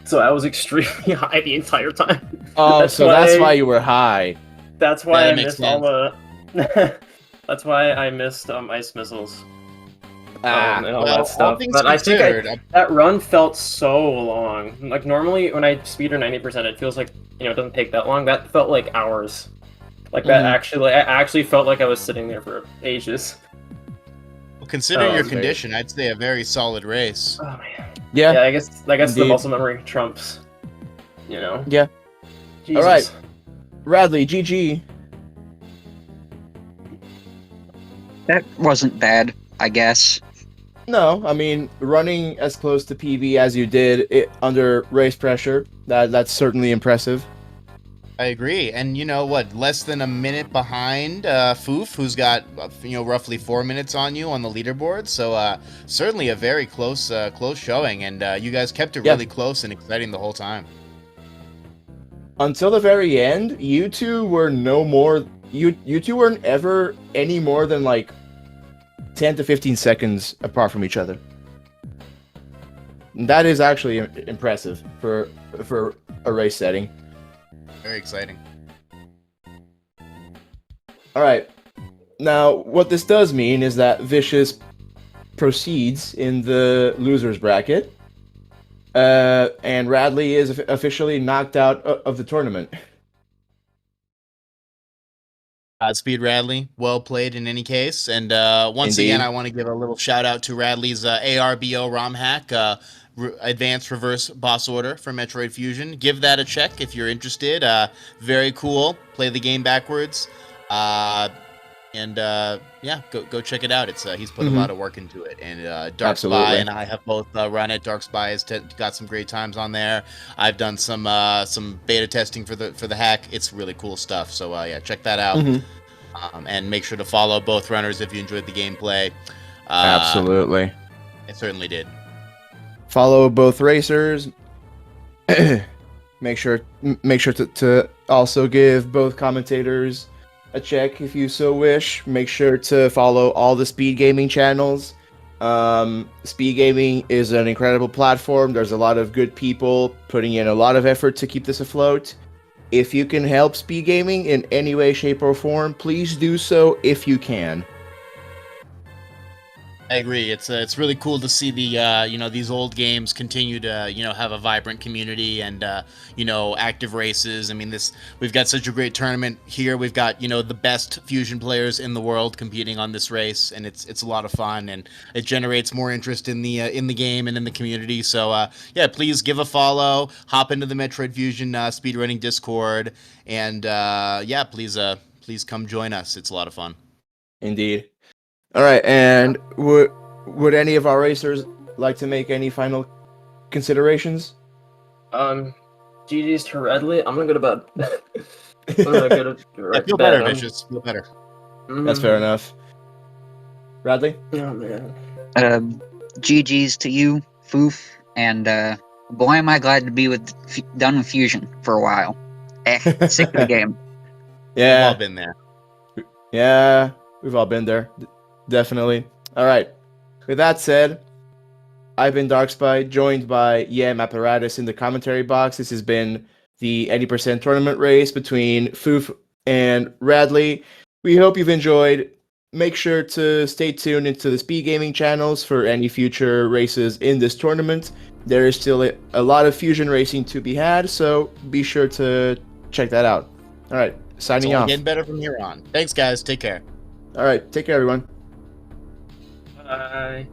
So I was extremely high the entire time. Oh, that's why you were high. That's why That I makes missed sense. all the. That's why I missed ice missiles and all well, that stuff. all things But I think considered, that run felt so long. Like normally when I speed or 90%, it feels like it doesn't take that long. That felt like hours. Like that I actually felt like I was sitting there for ages. well, considering your it's very- condition, I'd say a very solid race. Oh man. Yeah. Yeah, I guess the Indeed. muscle memory trumps. Yeah. Jesus. All right. Raddley, GG. That wasn't bad, I guess. No, I mean running as close to PB as you did under race pressure. That's certainly impressive. I agree, and you know what? Less than a minute behind Foof, who's got roughly 4 minutes on you on the leaderboard. So certainly a very close showing, and you guys kept it really close and exciting the whole time. Until the very end, you two were no more. You two weren't ever any more than like 10 to 15 seconds apart from each other. That is actually impressive for a race setting. Very exciting. All right. Now, what this does mean is that Vicious proceeds in the losers bracket, and Raddley is officially knocked out of the tournament. Speed Raddley, well played in any case. And once Indeed. again, I want to give a little shout out to Raddley's ARBO ROM hack, Advanced Reverse Boss Order for Metroid Fusion. Give that a check if you're interested. Very cool. Play the game backwards. Yeah, go check it out. It's he's put a lot of work into it, and Dark Absolutely. Spy and I have both run it. Dark Spy has got some great times on there. I've done some beta testing for the hack. It's really cool stuff. So yeah, check that out, and make sure to follow both runners if you enjoyed the gameplay. Absolutely. It certainly did. Follow both racers. make sure to also give both commentators a check if you so wish. Make sure to follow all the Speed Gaming channels. Speed Gaming is an incredible platform. There's a lot of good people putting in a lot of effort to keep this afloat. If you can help Speed Gaming in any way, shape, or form, please do so if you can. I agree. It's really cool to see the these old games continue to have a vibrant community and active races. I mean, we've got such a great tournament here. We've got the best fusion players in the world competing on this race, and it's a lot of fun, and it generates more interest in the game and in the community. So yeah, please give a follow, hop into the Metroid Fusion speedrunning Discord, and yeah, please come join us. It's a lot of fun. Indeed. All right, and would any of our racers like to make any final considerations? GG's to Raddley. I'm gonna go to bed. I'm gonna go to I feel better, Vicious. Feel better. That's fair enough. Raddley? Oh man. GG's to you Foof, and boy, am I glad to be done with Fusion for a while. Sick of the game. We've Yeah, all been there. yeah, we've all been there, definitely. All right. With that said, I've been Darkspy, joined by Yam Apparatus in the commentary box. This has been the 80% tournament race between Foof and Raddley. We hope you've enjoyed. Make sure to stay tuned into the Speed Gaming channels for any future races in this tournament. There is still a lot of Fusion racing to be had, so be sure to check that out. All right, It's signing only off. getting better from here on. Thanks, guys. Take care. All right, take care, everyone. Bye.